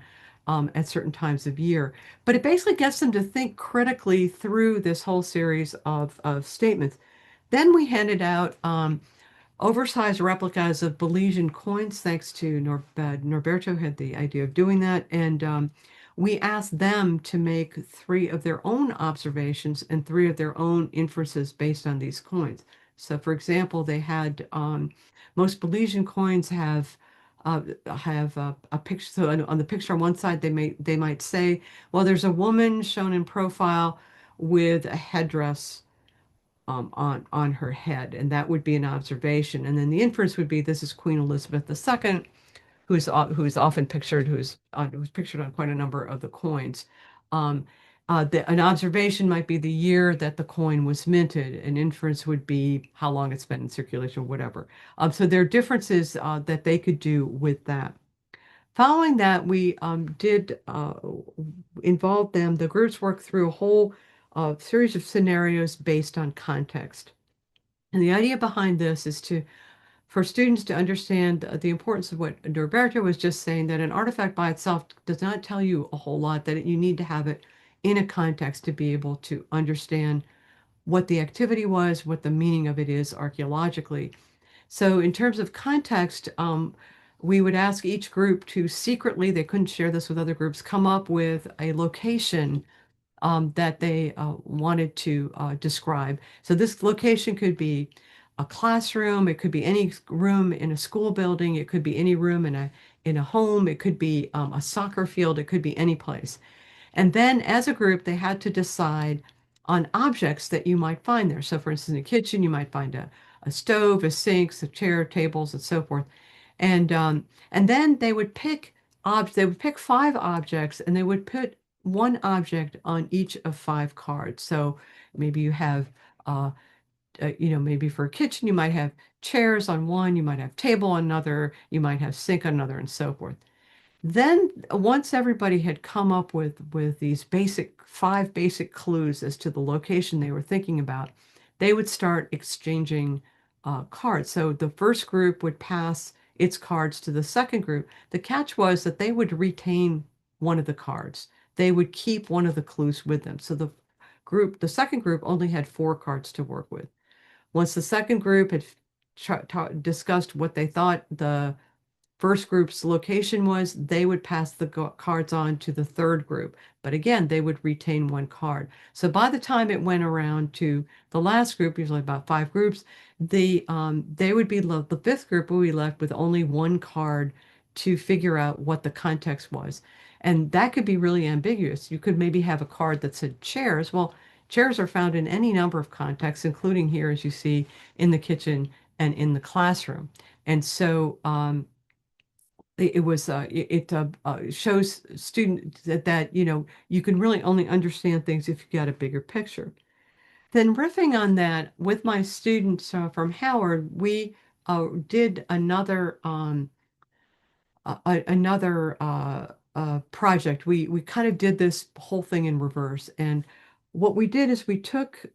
Speaker 2: at certain times of year. But it basically gets them to think critically through this whole series of statements. Then we handed out oversized replicas of Belizean coins, thanks to Norberto had the idea of doing that. And we asked them to make 3 of their own observations and 3 of their own inferences based on these coins. So, for example, they had most Belizean coins have a picture. So on the picture on one side, they might say, well, there's a woman shown in profile with a headdress on her head, and that would be an observation. And then the inference would be this is Queen Elizabeth II, who's often pictured, who's pictured on quite a number of the coins. An observation might be the year that the coin was minted. An inference would be how long it's been in circulation, or whatever. So there are differences that they could do with that. Following that, we did involve them. The groups worked through a whole series of scenarios based on context. And the idea behind this is for students to understand the importance of what Norberto was just saying, that an artifact by itself does not tell you a whole lot, that you need to have it in a context to be able to understand what the activity was, what the meaning of it is archaeologically. So in terms of context, we would ask each group to secretly, they couldn't share this with other groups, come up with a location that they wanted to describe. So this location could be a classroom, it could be any room in a school building, it could be any room in a home, it could be a soccer field, it could be any place. And then as a group, they had to decide on objects that you might find there. So for instance, in the kitchen, you might find a stove, a sink, a chair, tables, and so forth. And then they would pick 5 objects, and they would put one object on each of 5 cards. So maybe you have maybe for a kitchen, you might have chairs on one, you might have table on another, you might have sink on another, and so forth. Then once everybody had come up with these 5 basic clues as to the location they were thinking about, they would start exchanging cards. So the first group would pass its cards to the second group. The catch was that they would retain one of the cards. They would keep one of the clues with them. So the second group only had 4 cards to work with. Once the second group had discussed what they thought the first group's location was, they would pass the cards on to the third group. But again, they would retain 1 card. So by the time it went around to the last group, usually about 5 groups, the 5th group would be left with only 1 card to figure out what the context was. And that could be really ambiguous. You could maybe have a card that said chairs. Well, chairs are found in any number of contexts, including here, as you see, in the kitchen and in the classroom. And so it shows students that you can really only understand things if you got a bigger picture. Then riffing on that with my students from Howard, we did another project. We kind of did this whole thing in reverse. And what we did is we took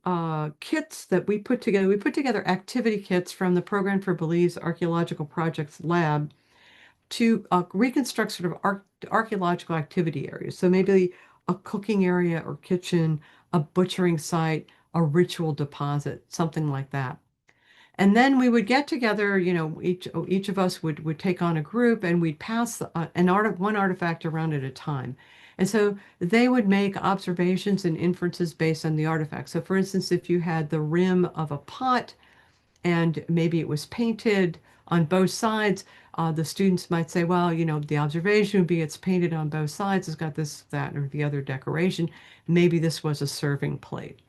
Speaker 2: kits that we put together. We put together activity kits from the Program for Belize Archaeological Projects Lab to reconstruct sort of archaeological activity areas. So maybe a cooking area or kitchen, a butchering site, a ritual deposit, something like that. And then we would get together, each of us would take on a group and we'd pass one artifact around at a time. And so they would make observations and inferences based on the artifact. So for instance, if you had the rim of a pot and maybe it was painted on both sides, the students might say, well, the observation would be it's painted on both sides, it's got this, that, or the other decoration. Maybe this was a serving plate.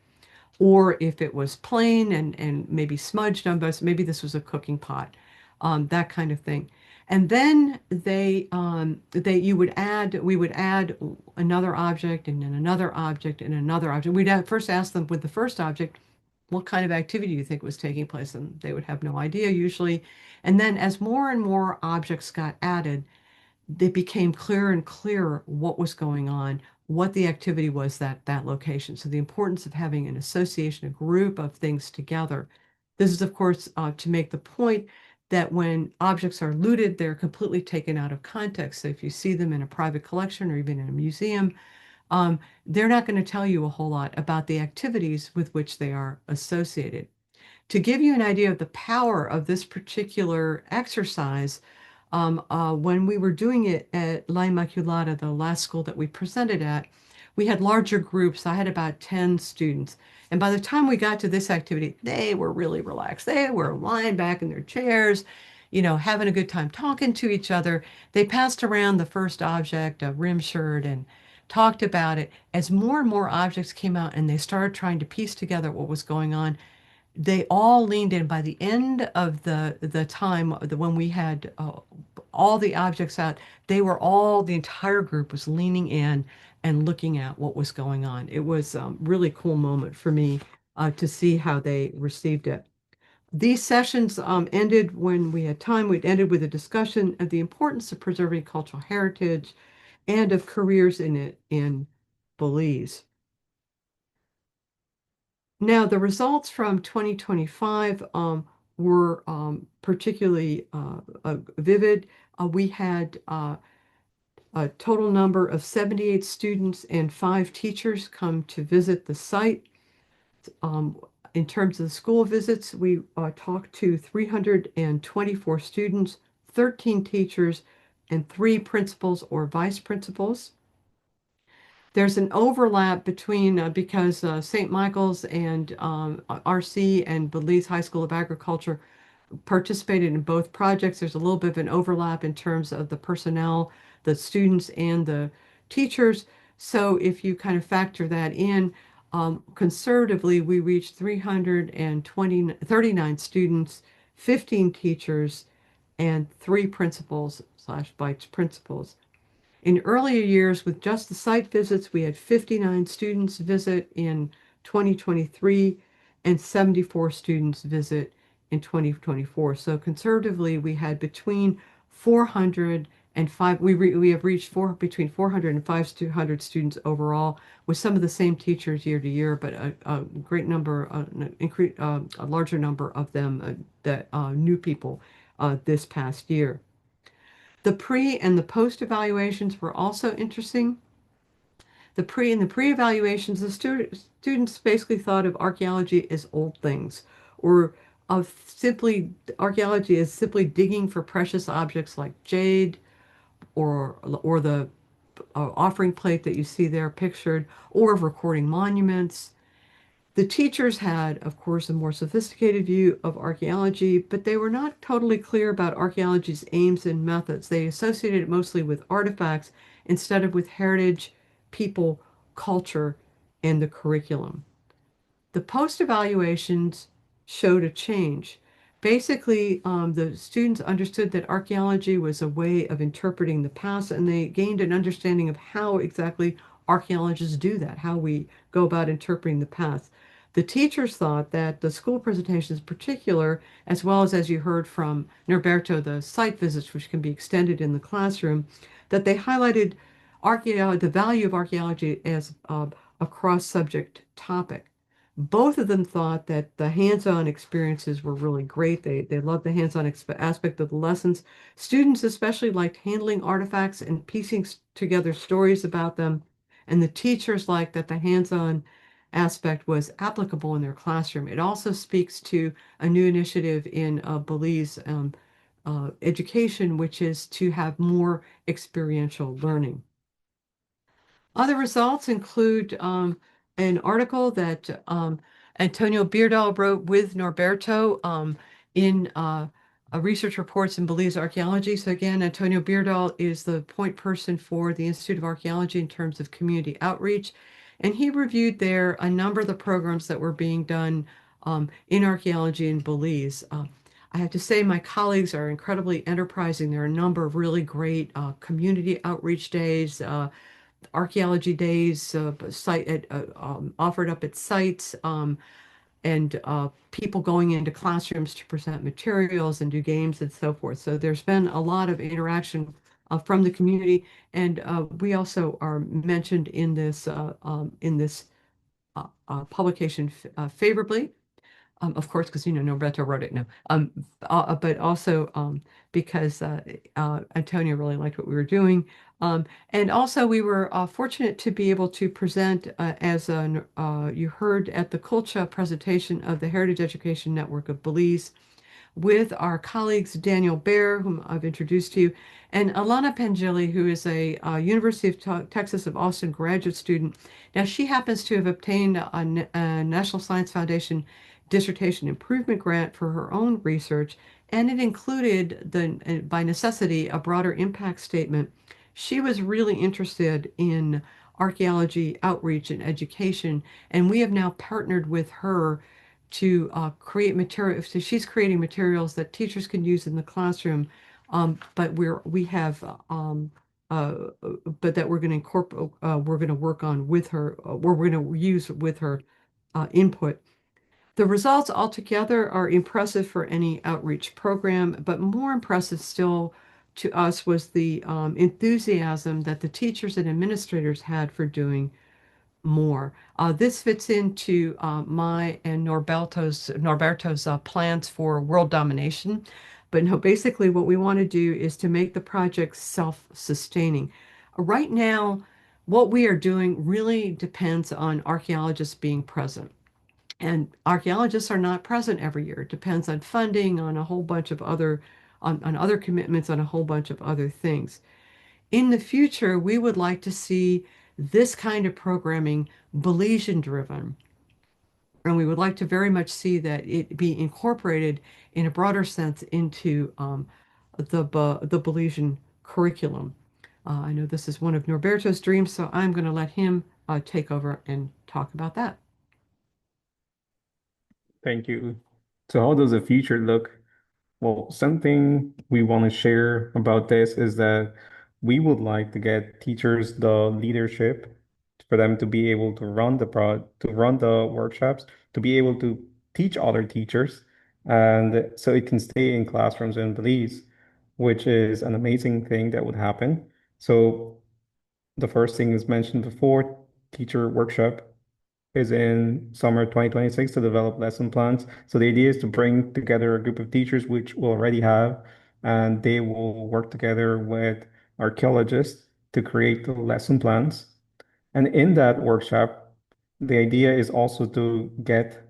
Speaker 2: Or if it was plain and maybe smudged on both, maybe this was a cooking pot, that kind of thing. And then we would add another object and then another object and another object. First ask them with the first object, what kind of activity do you think was taking place? And they would have no idea usually. And then as more and more objects got added, it became clearer and clearer what was going on, what the activity was that location. So the importance of having an association, a group of things together. This is, of course, to make the point that when objects are looted, they're completely taken out of context. So if you see them in a private collection or even in a museum, they're not going to tell you a whole lot about the activities with which they are associated. To give you an idea of the power of this particular exercise, when we were doing it at La Immaculata, the last school that we presented at, we had larger groups. I had about 10 students. And by the time we got to this activity, they were really relaxed. They were lying back in their chairs, having a good time talking to each other. They passed around the first object, a rim shirt, and talked about it. As more and more objects came out and they started trying to piece together what was going on, they all leaned in. By the end of the time when we had all the objects out, the entire group was leaning in and looking at what was going on. It was a really cool moment for me to see how they received it. These sessions ended when we had time. We'd ended with a discussion of the importance of preserving cultural heritage and of careers in it in Belize. Now, the results from 2025 were particularly vivid. We had a total number of 78 students and 5 teachers come to visit the site. In terms of the school visits, we talked to 324 students, 13 teachers, and 3 principals or vice principals. There's an overlap between, because St. Michael's and RC and Belize High School of Agriculture participated in both projects. There's a little bit of an overlap in terms of the personnel, the students and the teachers. So if you kind of factor that in, conservatively, we reached 339 students, 15 teachers, and 3 principals slash vice principals. In earlier years, with just the site visits, we had 59 students visit in 2023 and 74 students visit in 2024. So conservatively, we had between 400 and 5, we have reached between 400 and 500 students overall, with some of the same teachers year to year, but a great number, a larger number of them that new people this past year. The pre and the post evaluations were also interesting. The pre evaluations, the students basically thought of archaeology as old things, or of simply archaeology as simply digging for precious objects like jade, or the offering plate that you see there pictured, or of recording monuments. The teachers had, of course, a more sophisticated view of archaeology, but they were not totally clear about archaeology's aims and methods. They associated it mostly with artifacts instead of with heritage, people, culture, and the curriculum. The post-evaluations showed a change. Basically, the students understood that archaeology was a way of interpreting the past, and they gained an understanding of how exactly archaeologists do that, how we go about interpreting the past. The teachers thought that the school presentations in particular, as well as you heard from Norberto, the site visits, which can be extended in the classroom, that they highlighted archaeology, the value of archaeology as a cross-subject topic. Both of them thought that the hands-on experiences were really great. They loved the hands-on aspect of the lessons. Students especially liked handling artifacts and piecing together stories about them. And the teachers liked that the hands-on aspect was applicable in their classroom. It also speaks to a new initiative in Belize education, which is to have more experiential learning. Other results include an article that Antonio Beardall wrote with Norberto in research reports in Belize archaeology. So again, Antonio Beardall is the point person for the Institute of Archaeology in terms of community outreach. And he reviewed there a number of the programs that were being done in archaeology in Belize. I have to say my colleagues are incredibly enterprising. There are a number of really great community outreach days, archaeology days offered up at sites, and people going into classrooms to present materials and do games and so forth. So there's been a lot of interaction from the community, and we also are mentioned in this publication favorably. Of course, because Norberto wrote it. No, but also because Antonio really liked what we were doing, and also we were fortunate to be able to present as you heard at the Culture presentation of the Heritage Education Network of Belize with our colleagues Daniel Baer, whom I've introduced to you, and Alana Pangili, who is a University of Texas of Austin graduate student. Now, she happens to have obtained a National Science Foundation dissertation improvement grant for her own research, and it included, by necessity, a broader impact statement. She was really interested in archaeology outreach and education, and we have now partnered with her to create material. So she's creating materials that teachers can use in the classroom, but we have uh, but that we're going to incorporate, we're going to work on with her, we're going to use with her input. The results altogether are impressive for any outreach program, but more impressive still to us was the enthusiasm that the teachers and administrators had for doing more. This fits into my and Norberto's plans for world domination. But no, basically what we want to do is to make the project self-sustaining. Right now, what we are doing really depends on archaeologists being present. And archaeologists are not present every year. It depends on funding, on a whole bunch of on other commitments, on a whole bunch of other things. In the future, we would like to see this kind of programming Belizean driven. And we would like to very much see that it be incorporated in a broader sense into the Belizean curriculum. I know this is one of Norberto's dreams, so I'm going to let him take over and talk about that.
Speaker 3: Thank you. So how does the future look? Well, something we want to share about this is that we would like to get teachers the leadership for them to be able to to run the workshops, to be able to teach other teachers, and so it can stay in classrooms in Belize, which is an amazing thing that would happen. So the first thing is mentioned before, teacher workshop is in summer 2026 to develop lesson plans. So the idea is to bring together a group of teachers, which we already have, and they will work together with archaeologists to create the lesson plans. And in that workshop, the idea is also to get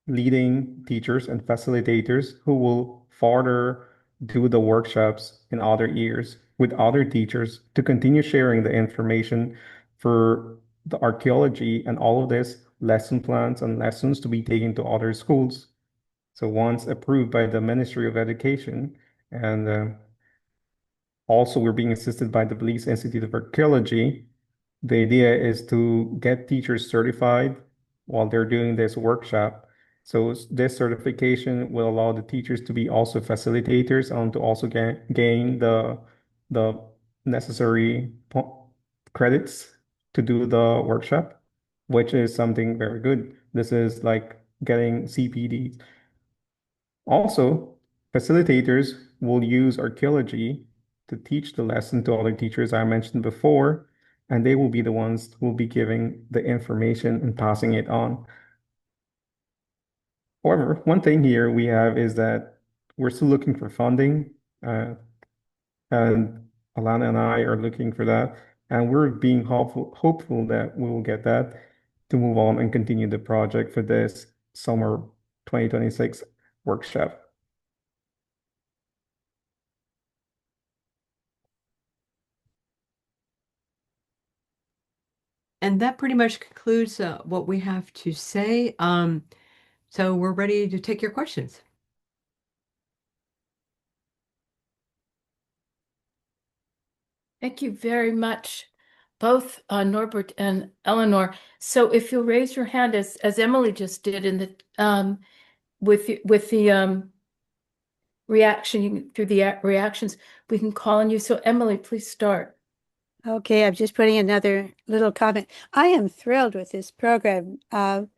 Speaker 3: leading teachers and facilitators who will further do the workshops in other years with other teachers to continue sharing the information for the archaeology and all of this lesson plans and lessons to be taken to other schools. So once approved by the Ministry of Education, and also we're being assisted by the Belize Institute of Archaeology, the idea is to get teachers certified while they're doing this workshop. So this certification will allow the teachers to be also facilitators and to also gain the necessary credits to do the workshop, which is something very good. This is like getting CPD. Also, facilitators will use archaeology to teach the lesson to other teachers I mentioned before, and they will be the ones who will be giving the information and passing it on. However, one thing here we have is that we're still looking for funding, and Alana and I are looking for that, and we're being hopeful that we will get that to move on and continue the project for this summer 2026 workshop.
Speaker 2: And that pretty much concludes what we have to say. So we're ready to take your questions.
Speaker 1: Thank you very much, both Norbert and Eleanor. So if you'll raise your hand as Emily just did in the with the reaction through the reactions, we can call on you. So Emily, please start.
Speaker 4: Okay, I'm just putting another little comment. I am thrilled with this program, and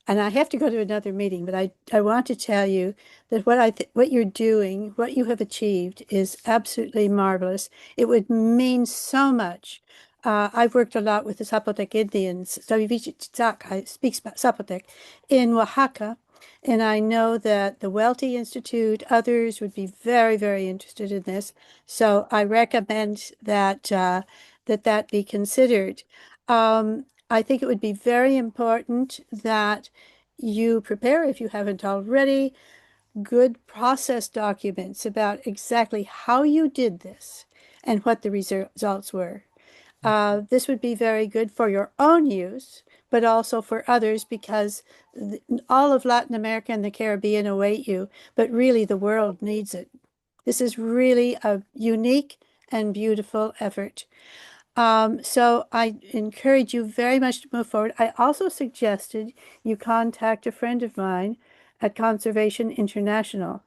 Speaker 4: I have to go to another meeting, but I want to tell you that what you're doing, what you have achieved, is absolutely marvelous. It would mean so much. I've worked a lot with the Zapotec Indians. I speak Zapotec in Oaxaca, and I know that the Welty Institute, others would be very, very interested in this. So I recommend that that be considered. I think it would be very important that you prepare, if you haven't already, good process documents about exactly how you did this and what the results were. This would be very good for your own use, but also for others because all of Latin America and the Caribbean await you, but really the world needs it. This is really a unique and beautiful effort. So I encourage you very much to move forward. I also suggested you contact a friend of mine at Conservation International,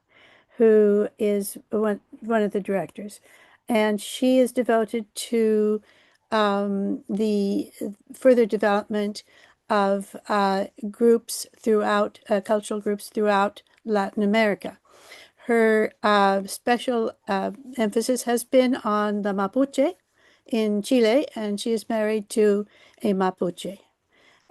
Speaker 4: who is one of the directors, and she is devoted to the further development of groups throughout cultural groups throughout Latin America. Her special emphasis has been on the Mapuche in Chile, and she is married to a Mapuche.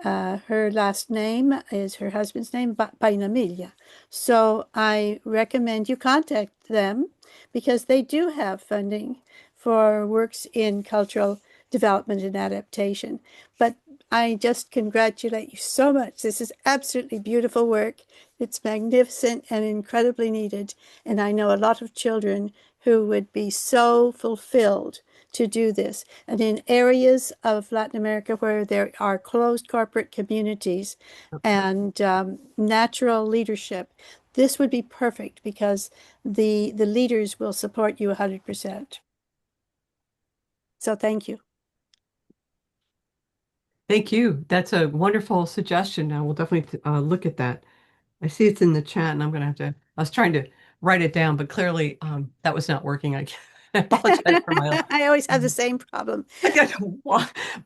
Speaker 4: Her last name is her husband's name, Painamilla. So I recommend you contact them because they do have funding for works in cultural development and adaptation. But I just congratulate you so much. This is absolutely beautiful work. It's magnificent and incredibly needed. And I know a lot of children who would be so fulfilled to do this. And in areas of Latin America where there are closed corporate communities and natural leadership, this would be perfect because the leaders will support you 100%. So thank you.
Speaker 2: Thank you. That's a wonderful suggestion. I will definitely look at that. I see it's in the chat, and I'm going to have to. I was trying to write it down, but clearly that was not working. I apologize for my.
Speaker 4: I always have the same problem.
Speaker 2: I got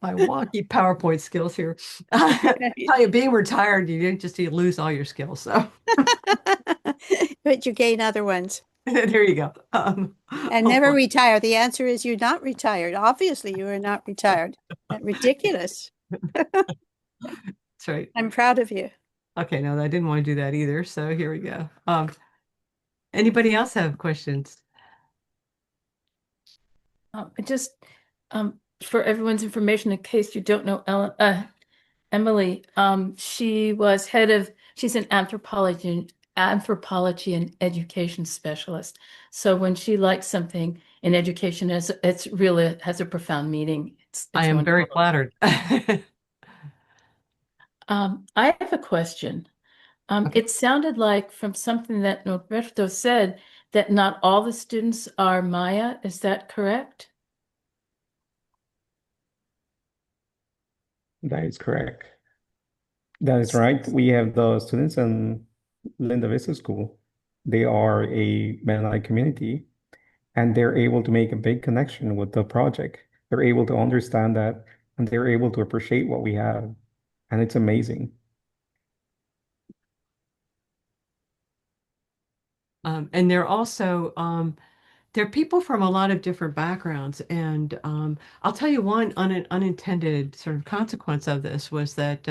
Speaker 2: my wonky PowerPoint skills here. I tell you, being retired, you didn't just lose all your skills. So
Speaker 4: But you gain other ones.
Speaker 2: there you go.
Speaker 4: And never retire. The answer is you're not retired. Obviously, you are not retired. Ridiculous.
Speaker 2: That's right.
Speaker 4: I'm proud of you.
Speaker 2: Okay, no, I didn't want to do that either. So here we go. Anybody else have questions?
Speaker 1: Just for everyone's information, in case you don't know Emily, she's an anthropology and education specialist. So when she likes something in education, it's really has a profound meaning.
Speaker 2: I am very flattered.
Speaker 1: I have a question.
Speaker 2: Okay.
Speaker 1: It sounded like from something that Norberto said that not all the students are Maya. Is that correct?
Speaker 3: That is correct. That is right. We have the students in Linda Vista School. They are a Mennonite community, and they're able to make a big connection with the project. They're able to understand that, and they're able to appreciate what we have, and it's amazing.
Speaker 2: And they're also they're people from a lot of different backgrounds. And I'll tell you one unintended sort of consequence of this was that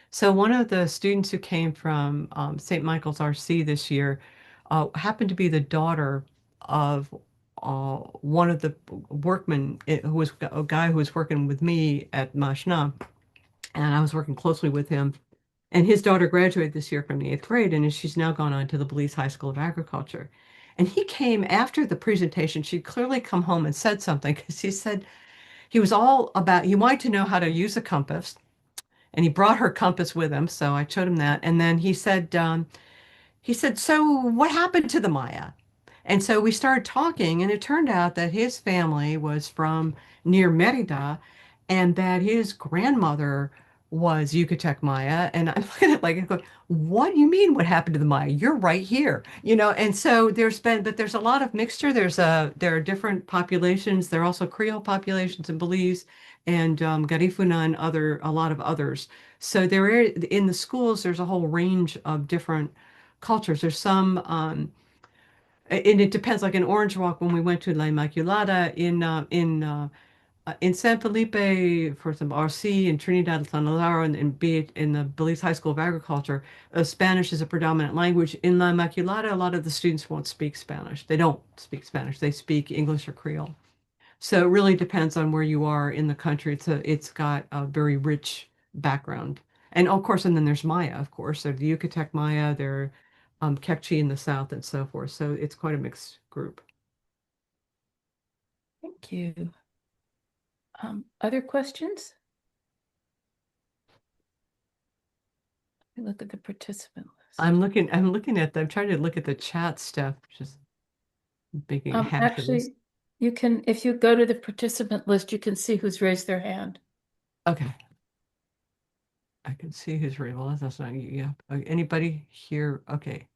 Speaker 2: so one of the students who came from St. Michael's RC this year happened to be the daughter of one of the workmen who was a guy who was working with me at Mashna, and I was working closely with him. And his daughter graduated this year from the eighth grade, and she's now gone on to the Belize High School of Agriculture. And he came after the presentation. She'd clearly come home and said something because he said he was all about, he wanted to know how to use a compass, and he brought her compass with him. So I showed him that. And then he said, so what happened to the Maya? And so we started talking, and it turned out that his family was from near Merida and that his grandmother was Yucatec Maya. And I'm looking at it like, going, what do you mean what happened to the Maya? You're right here, you know? And so but there's a lot of mixture. There are different populations. There are also Creole populations in Belize and Garifuna and a lot of others. So in the schools, there's a whole range of different cultures. There's some, and it depends. Like in Orange Walk, when we went to La Immaculata in San Felipe, for some RC in Trinidad, San Lazaro, and be it in the Belize High School of Agriculture, Spanish is a predominant language. In La Immaculata, a lot of the students won't speak Spanish. They don't speak Spanish. They speak English or Creole. So it really depends on where you are in the country. It's got a very rich background. And of course, and then there's Maya, of course. There's the Yucatec Maya, there Kekchi in the south and so forth. So it's quite a mixed group.
Speaker 1: Thank you. Other questions? Let me look at the participant list.
Speaker 2: I'm looking at I'm trying to look at the chat stuff, just making a hash of this.
Speaker 1: Actually, you can, if you go to the participant list, you can see who's raised their hand.
Speaker 2: Okay. I can see who's raised. Well, that's not you. Yeah. Anybody here? Okay.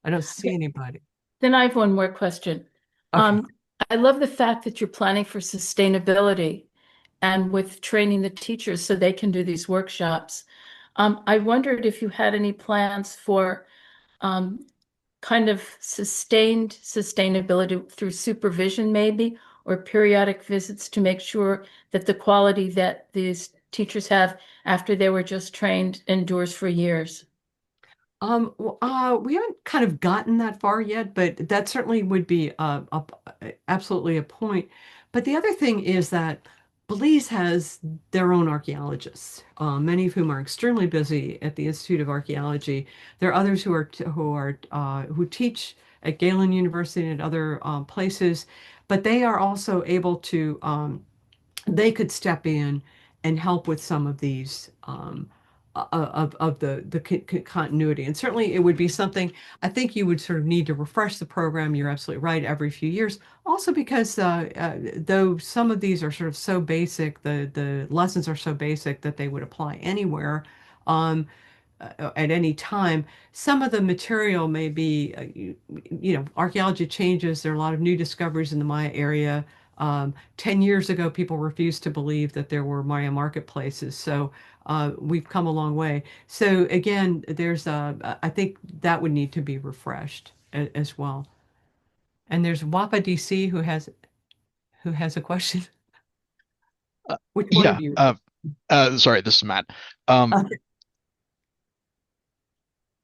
Speaker 2: I don't see anybody.
Speaker 1: Then I have one more question.
Speaker 2: Okay.
Speaker 1: I love the fact that you're planning for sustainability and with training the teachers so they can do these workshops. I wondered if you had any plans for kind of sustained sustainability through supervision, maybe, or periodic visits to make sure that the quality that these teachers have after they were just trained endures for years.
Speaker 2: We haven't kind of gotten that far yet, but that certainly would be absolutely a point. But the other thing is that Belize has their own archaeologists, many of whom are extremely busy at the Institute of Archaeology. There are others who teach at Galen University and other places, but they are also able to they could step in and help with some of these of the continuity. And certainly it would be something I think you would sort of need to refresh the program. You're absolutely right, every few years. Also because though some of these are sort of so basic, the lessons are so basic that they would apply anywhere. At any time. Some of the material may be, archaeology changes. There are a lot of new discoveries in the Maya area. 10 years ago, people refused to believe that there were Maya marketplaces. So we've come a long way. So again, I think that would need to be refreshed as well. And there's WAPA DC who has a question. Which one
Speaker 5: Yeah.
Speaker 2: of you?
Speaker 5: Sorry, this is Matt. Um,
Speaker 2: Okay.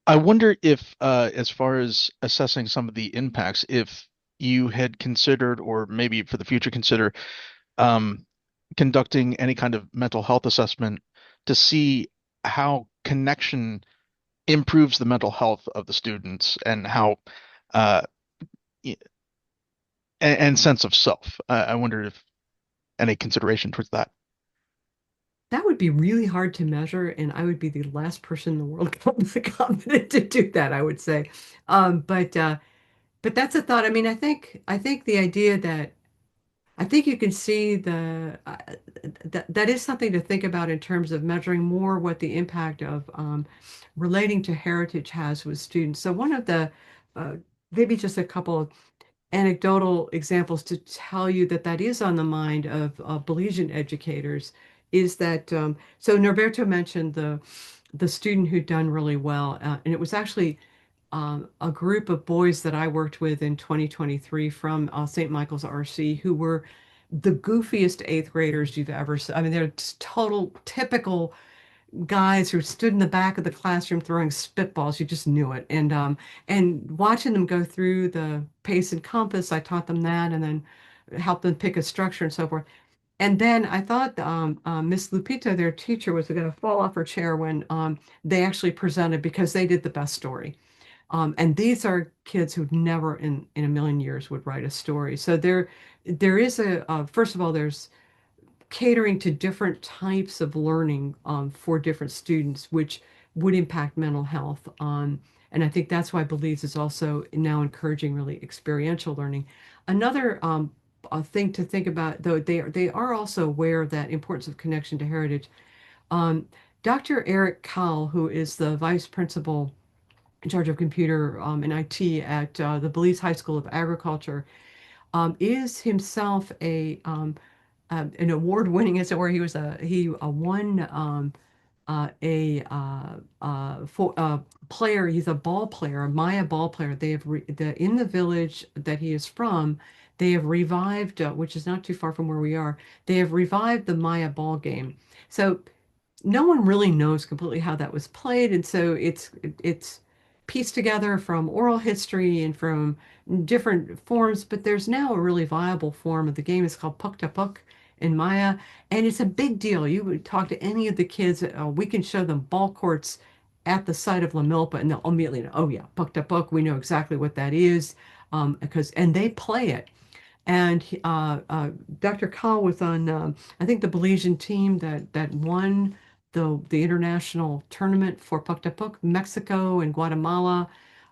Speaker 5: I wonder if, as far as assessing some of the impacts, if you had considered, or maybe for the future consider, um, conducting any kind of mental health assessment to see how connection improves the mental health of the students and how, uh, y- and sense of self. I wonder if any consideration towards that.
Speaker 2: That would be really hard to measure, and I would be the last person in the world competent to do that, I would say. But that's a thought. I mean, I think the idea that I think you can see that is something to think about in terms of measuring more what the impact of relating to heritage has with students. So one of the uh, maybe just a couple of anecdotal examples to tell you that that is on the mind of Belizean educators is that so Norberto mentioned the student who'd done really well, and it was actually a group of boys that I worked with in 2023 from St. Michael's RC who were the goofiest eighth graders you've ever seen. I mean, they're total typical guys who stood in the back of the classroom throwing spitballs. You just knew it. And watching them go through the pace and compass, I taught them that, and then helped them pick a structure and so forth. And then I thought Miss Lupita, their teacher, was going to fall off her chair when they actually presented because they did the best story. And these are kids who never in a million years would write a story. So there is first of all, there's catering to different types of learning for different students, which would impact mental health. And I think that's why Belize is also now encouraging really experiential learning. Another thing to think about, though, they are also aware of that importance of connection to heritage. Um, Dr. Eric Cowell, who is the vice principal in charge of computer and IT at the Belize High School of Agriculture, is himself an award-winning, as it were. He won a player. He's a ball player, a Maya ball player. They have in the village that he is from. They have revived, which is not too far from where we are. They have revived the Maya ball game. So no one really knows completely how that was played, and so it's pieced together from oral history and from different forms, but there's now a really viable form of the game. It's called Puck to Puck in Maya, and it's a big deal. You would talk to any of the kids, we can show them ball courts at the site of La Milpa, and they'll immediately know, oh yeah, Puck to Puck, we know exactly what that is, and they play it. And Dr. Kahl was on, I think, the Belizean team that won the international tournament for Puck to Puck. Mexico and Guatemala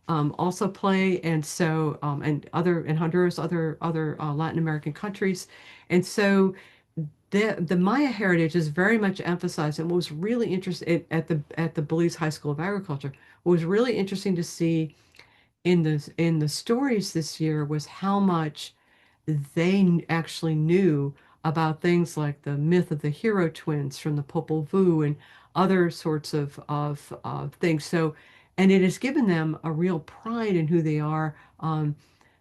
Speaker 2: also play, and so and Honduras, other Latin American countries, and so the Maya heritage is very much emphasized. And what was really interesting at the Belize High School of Agriculture, what was really interesting to see in the stories this year was how much they actually knew about things like the myth of the hero twins from the Popol Vuh and other sorts of things. So, and it has given them a real pride in who they are.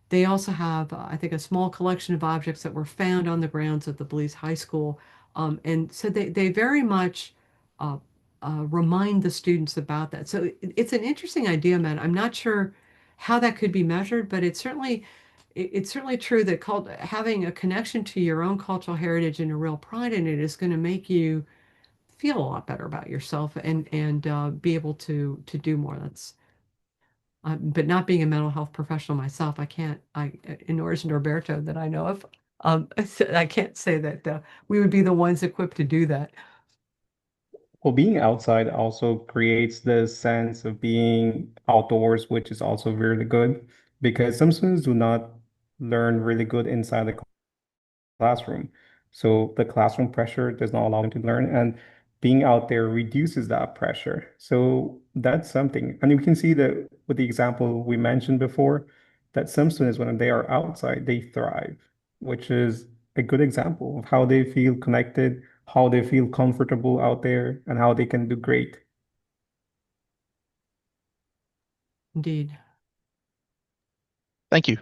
Speaker 2: They also have, I think, a small collection of objects that were found on the grounds of the Belize High School. And so they very much uh, remind the students about that. So it's an interesting idea, Matt. I'm not sure how that could be measured, but it's certainly true that having a connection to your own cultural heritage and a real pride in it is going to make you feel a lot better about yourself and be able to do more. That's but not being a mental health professional myself, I can't. Nor is Norberto that I know of. So I can't say that we would be the ones equipped to do that.
Speaker 3: Well, being outside also creates this sense of being outdoors, which is also really good because some students do not learn really good inside the classroom. So the classroom pressure does not allow them to learn, and being out there reduces that pressure. So that's something. And you can see that with the example we mentioned before, that some students, when they are outside, they thrive, which is a good example of how they feel connected, how they feel comfortable out there, and how they can do great.
Speaker 2: Indeed.
Speaker 5: Thank you.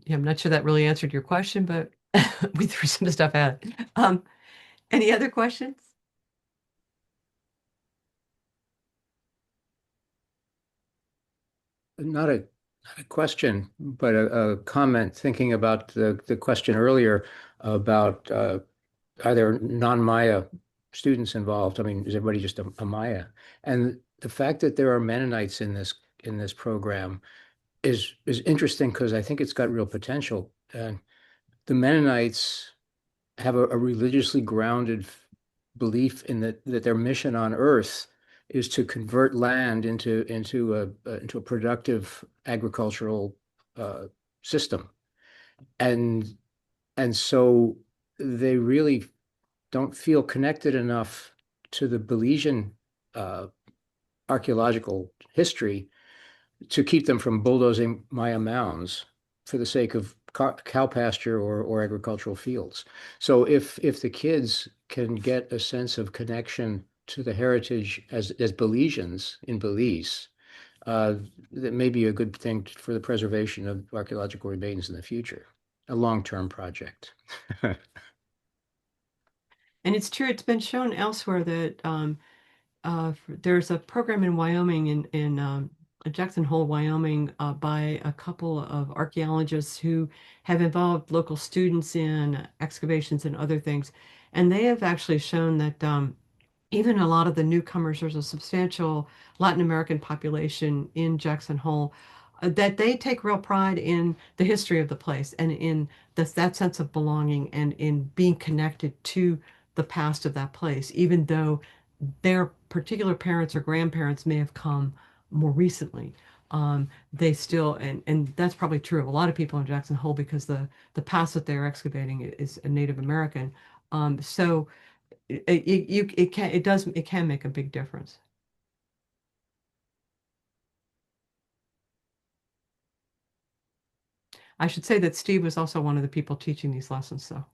Speaker 2: Yeah, I'm not sure that really answered your question, but we threw some stuff at it. Any other questions?
Speaker 6: Not a question, but a comment thinking about the question earlier about are there non-Maya students involved? I mean, is everybody just a Maya? And the fact that there are Mennonites in this program is interesting because I think it's got real potential. And the Mennonites have a religiously grounded belief in that their mission on Earth is to convert land into a productive agricultural system, and so they really don't feel connected enough to the Belizean archaeological history to keep them from bulldozing Maya mounds for the sake of cow pasture or agricultural fields. So if the kids can get a sense of connection to the heritage as Belizeans in Belize, that may be a good thing for the preservation of archaeological remains in the future, a long-term project.
Speaker 2: And it's true, it's been shown elsewhere that there's a program in Wyoming, in Jackson Hole, Wyoming, by a couple of archaeologists who have involved local students in excavations and other things. And they have actually shown that even a lot of the newcomers, there's a substantial Latin American population in Jackson Hole, that they take real pride in the history of the place and in that sense of belonging and in being connected to the past of that place, even though their particular parents or grandparents may have come more recently. They still, and that's probably true of a lot of people in Jackson Hole, because the past that they're excavating is a Native American. So it can make a big difference. I should say that Steve was also one of the people teaching these lessons, so.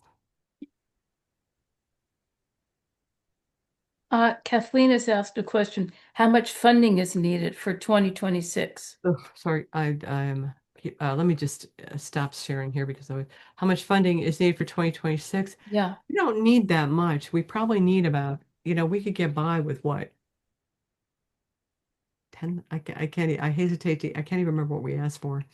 Speaker 1: Kathleen has asked a question. How much funding is needed for 2026?
Speaker 2: Oh, sorry, I'm let me just stop sharing here because how much funding is needed for 2026?
Speaker 1: Yeah.
Speaker 2: We don't need that much. We probably need about, we could get by with what? 10, I can't, I hesitate to, I can't even remember what we asked for.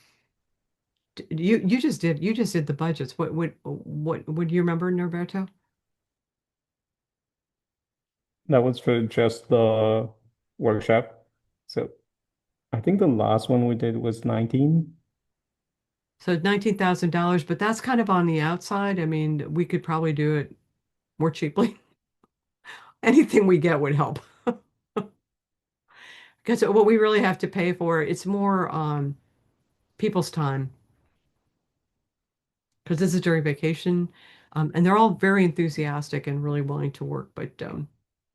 Speaker 2: You just did the budgets. What would you remember, Norberto?
Speaker 3: That was for just the workshop. So I think the last one we did was 19.
Speaker 2: So $19,000, but that's kind of on the outside. I mean, we could probably do it more cheaply. Anything we get would help. Because what we really have to pay for, it's more people's time. Because this is during vacation, and they're all very enthusiastic and really willing to work, but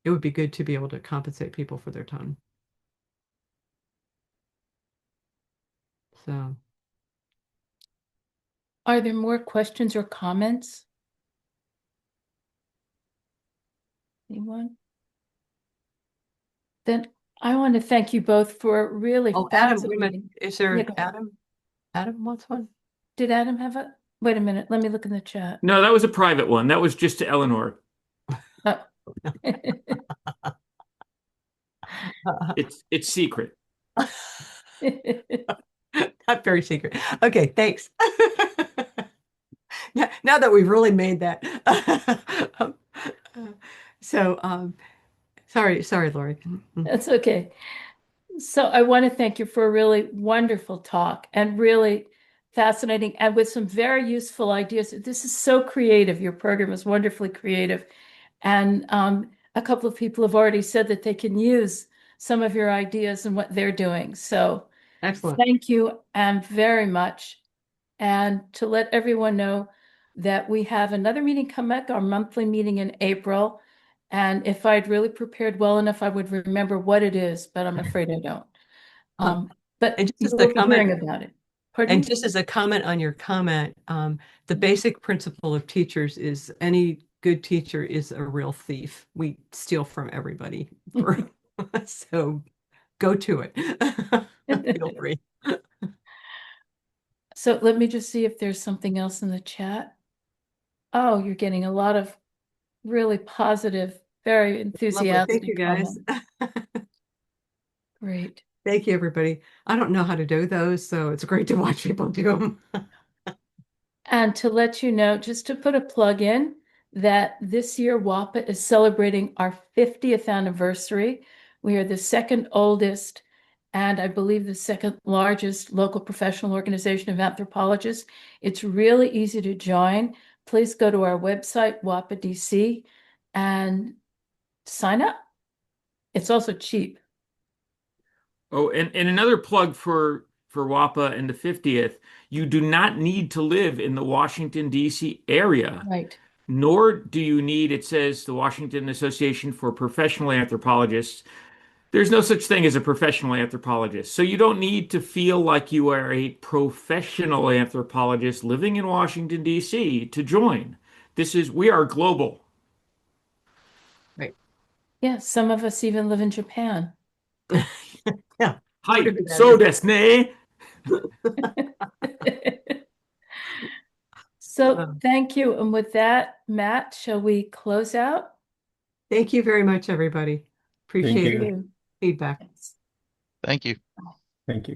Speaker 2: it would be good to be able to compensate people for their time. So,
Speaker 1: Are there more questions or comments? Anyone? Then I want to thank you both for a really
Speaker 2: oh, Adam, wait a minute.
Speaker 1: fascinating.
Speaker 2: Is there
Speaker 1: Yeah, go ahead.
Speaker 2: Adam? Adam wants one?
Speaker 1: Did Adam have a? Wait a minute. Let me look in the chat.
Speaker 7: No, that was a private one. That was just to Eleanor.
Speaker 1: Oh.
Speaker 7: It's secret.
Speaker 2: Not very secret. Okay, thanks. Now that we've really made that. So, sorry, Lori.
Speaker 1: That's okay. So I want to thank you for a really wonderful talk and really fascinating and with some very useful ideas. This is so creative. Your program is wonderfully creative. And a couple of people have already said that they can use some of your ideas and what they're doing. So
Speaker 2: Excellent.
Speaker 1: thank you very much. And to let everyone know that we have another meeting come up, our monthly meeting in April. And if I'd really prepared well enough, I would remember what it is, but I'm afraid I don't. But
Speaker 2: and just
Speaker 1: you
Speaker 2: as
Speaker 1: will
Speaker 2: the
Speaker 1: be
Speaker 2: comment,
Speaker 1: hearing about it. Pardon
Speaker 2: and
Speaker 1: me?
Speaker 2: just as a comment on your comment, the basic principle of teachers is any good teacher is a real thief. We steal from everybody. So go to it. Feel free.
Speaker 1: So let me just see if there's something else in the chat. Oh, you're getting a lot of really positive, very
Speaker 2: Lovely.
Speaker 1: enthusiastic
Speaker 2: Thank you, guys.
Speaker 1: Great.
Speaker 2: Thank you, everybody. I don't know how to do those, so it's great to watch people do them.
Speaker 1: And to let you know, just to put a plug in, that this year WAPA is celebrating our 50th anniversary. We are the second oldest and I believe the second largest local professional organization of anthropologists. It's really easy to join. Please go to our website, WAPA DC, and sign up. It's also cheap.
Speaker 7: Oh, and another plug for WAPA and the 50th, you do not need to live in the Washington, D.C. area.
Speaker 1: Right.
Speaker 7: Nor do you need, it says, the Washington Association for Professional Anthropologists. There's no such thing as a professional anthropologist. So you don't need to feel like you are a professional anthropologist living in Washington, D.C. to join. We are global.
Speaker 2: Right.
Speaker 1: Yeah, some of us even live in Japan.
Speaker 2: Yeah.
Speaker 7: Hi,
Speaker 2: Whatever that
Speaker 7: so
Speaker 2: is.
Speaker 7: desu ne.
Speaker 1: So thank you. And with that, Matt, shall we close out?
Speaker 2: Thank you very much, everybody.
Speaker 3: Thank
Speaker 2: Appreciate
Speaker 3: you.
Speaker 2: the feedback.
Speaker 5: Thank you.
Speaker 3: Thank you.